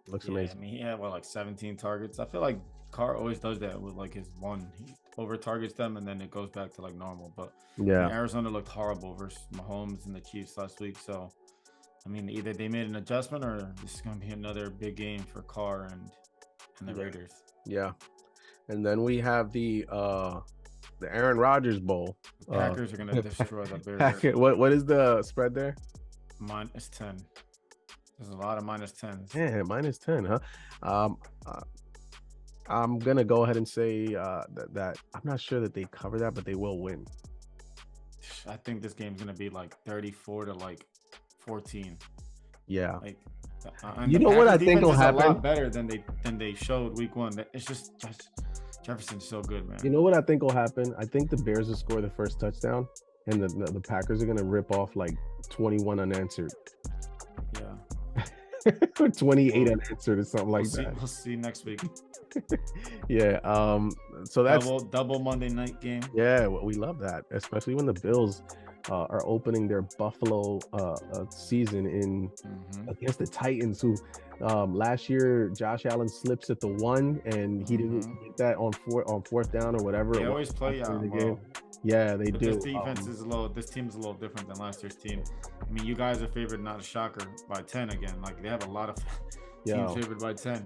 Looks amazing. I mean, he had like 17 targets. I feel like Carr always does that with like his one. He over targets them and then it goes back to like normal. But yeah, Arizona looked horrible versus Mahomes and the Chiefs last week. So I mean, either they made an adjustment or this is going to be another big game for Carr and the Raiders. Yeah, and then we have the Aaron Rodgers Bowl. The Packers are going to destroy the Bears. What is the spread there? -10. There's a lot of -10s. Yeah, -10, huh? I'm gonna go ahead and say that I'm not sure that they cover that, but they will win. I think this game's gonna be like 34 to like 14. Yeah. Like, what I think will happen? A lot better than they showed week 1. It's just Jefferson's so good, man. You know what I think will happen? I think the Bears will score the first touchdown, and the Packers are gonna rip off like 21 unanswered. Yeah. 28 unanswered or something like that. We'll see next week. Yeah. So that's double Monday night game. Yeah, well, we love that, especially when the Bills are opening their Buffalo season in against the Titans, who last year Josh Allen slips at the 1 and he didn't get that on fourth down or whatever. They always play out well. Yeah, they but do. This defense is this team is a little different than last year's team. I mean, you guys are favored, not a shocker, by 10 again. Like, they have a lot of teams favored by 10.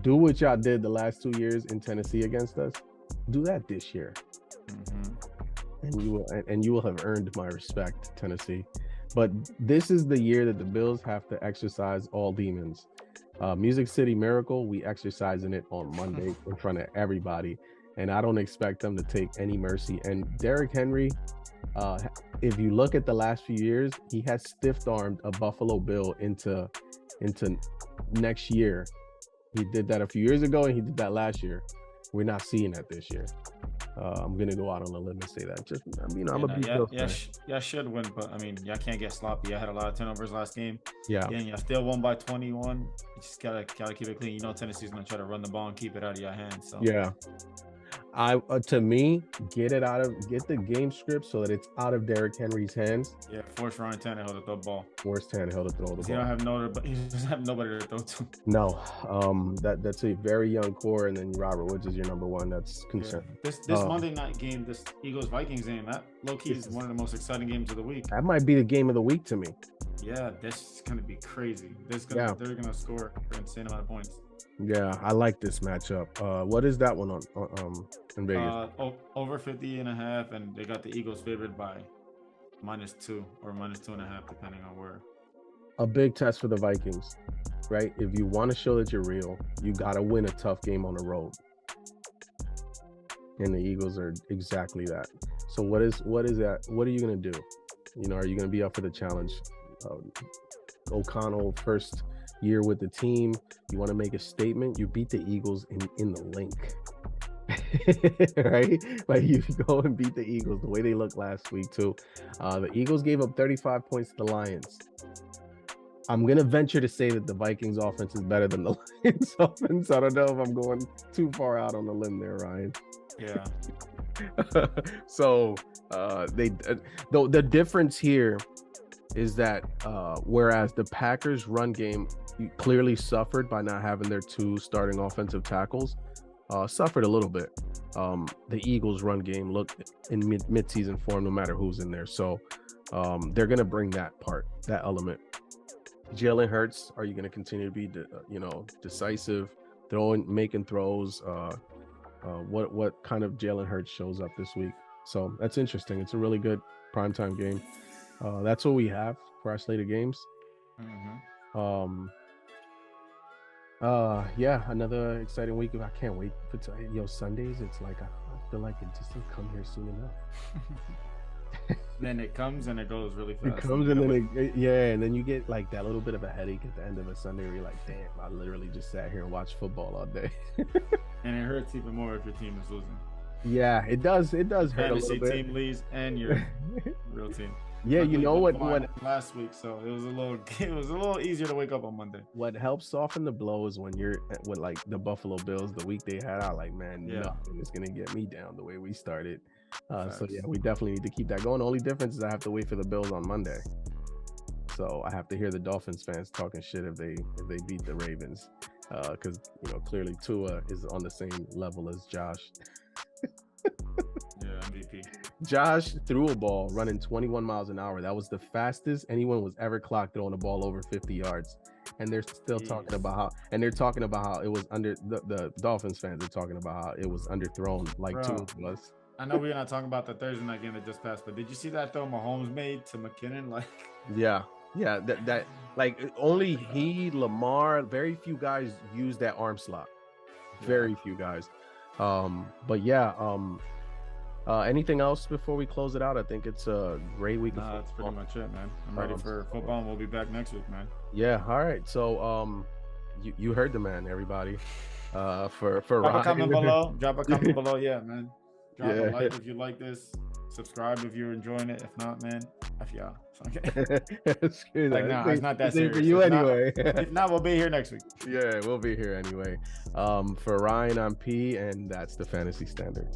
Do what y'all did the last 2 years in Tennessee against us. Do that this year. And you will have earned my respect, Tennessee. But this is the year that the Bills have to exercise all demons. Music City Miracle, we exercising it on Monday in front of everybody, and I don't expect them to take any mercy. And Derrick Henry, if you look at the last few years, he has stiff-armed a Buffalo Bill into next year. He did that a few years ago, and he did that last year. We're not seeing that this year. I'm gonna go out on a limb and say that. Just, I'm a big Bills fan. Y'all should win, but I mean, y'all can't get sloppy. I had a lot of turnovers last game. Yeah, and y'all still won by 21. You just gotta keep it clean. You know, Tennessee's gonna try to run the ball and keep it out of your hands. So yeah, to me, get the game script so that it's out of Derrick Henry's hands. Yeah, force Ryan Tannehill to throw the ball. Force Tannehill to throw the ball. He doesn't have nobody to throw to. No, that's a very young core, and then Robert Woods is your number one. That's concerning. Yeah. This Monday night game, this Eagles-Vikings game, that low-key is one of the most exciting games of the week. That might be the game of the week to me. Yeah, this is gonna be crazy. They're gonna score an insane amount of points. Yeah, I like this matchup. What is that one on in Vegas? Over 50.5, and they got the Eagles favored by -2 or -2.5, depending on where. A big test for the Vikings, right? If you want to show that you're real, you got to win a tough game on the road. And the Eagles are exactly that. So what is that? What are you going to do? Are you going to be up for the challenge? O'Connell, first year with the team, you want to make a statement, you beat the Eagles in the link. Right? Like, you go and beat the Eagles the way they looked last week too. The Eagles gave up 35 points to the Lions. I'm gonna venture to say that the Vikings offense is better than the Lions offense. I don't know if I'm going too far out on the limb there, Ryan. Yeah. So the difference here is that whereas the Packers run game clearly suffered by not having their 2 starting offensive tackles, suffered a little bit. The Eagles run game looked in mid-season form no matter who's in there. So they're going to bring that element. Jalen Hurts, are you going to continue to be decisive, making throws? What kind of Jalen Hurts shows up this week? So that's interesting. It's a really good primetime game. That's what we have for our slate of games. Yeah, another exciting week. I can't wait for Sundays. It's like I feel like it just doesn't come here soon enough. Then it comes and it goes really fast. It comes and then and then you get like that little bit of a headache at the end of a Sunday where you're like, damn, I literally just sat here and watched football all day. And it hurts even more if your team is losing. Yeah, it does. It does hurt a little bit. Fantasy team leads and your real team. Yeah, you know what last week, so it was a little easier to wake up on Monday. What helps soften the blow is when you're with like the Buffalo Bills the week they had. I like, man, nothing is gonna get me down the way we started. So yeah, we definitely need to keep that going. The only difference is I have to wait for the Bills on Monday, so I have to hear the Dolphins fans talking shit if they beat the Ravens, because clearly Tua is on the same level as Josh. Yeah, MVP. Josh threw a ball running 21 miles an hour. That was the fastest anyone was ever clocked throwing a ball over 50 yards. And they're still talking about how it was under the Dolphins fans are talking about how it was underthrown like Tua was. I know we're not talking about the Thursday night game that just passed, but did you see that throw Mahomes made to McKinnon? Like, yeah, that like only he, Lamar, very few guys use that arm slot. Very few guys. But yeah, anything else before we close it out? I think it's a great week. That's pretty much it, man. I'm ready for football, and we'll be back next week, man. Yeah, all right. So, you heard the man, everybody. For drop a comment below. Drop a comment below. Yeah, man. Drop a like if you like this. Subscribe if you're enjoying it. If not, man, F y'all. Okay. It's not that serious. For you anyway. If not, we'll be here next week. Yeah, we'll be here anyway. For Rahian and P, and that's the Fantasy Standard.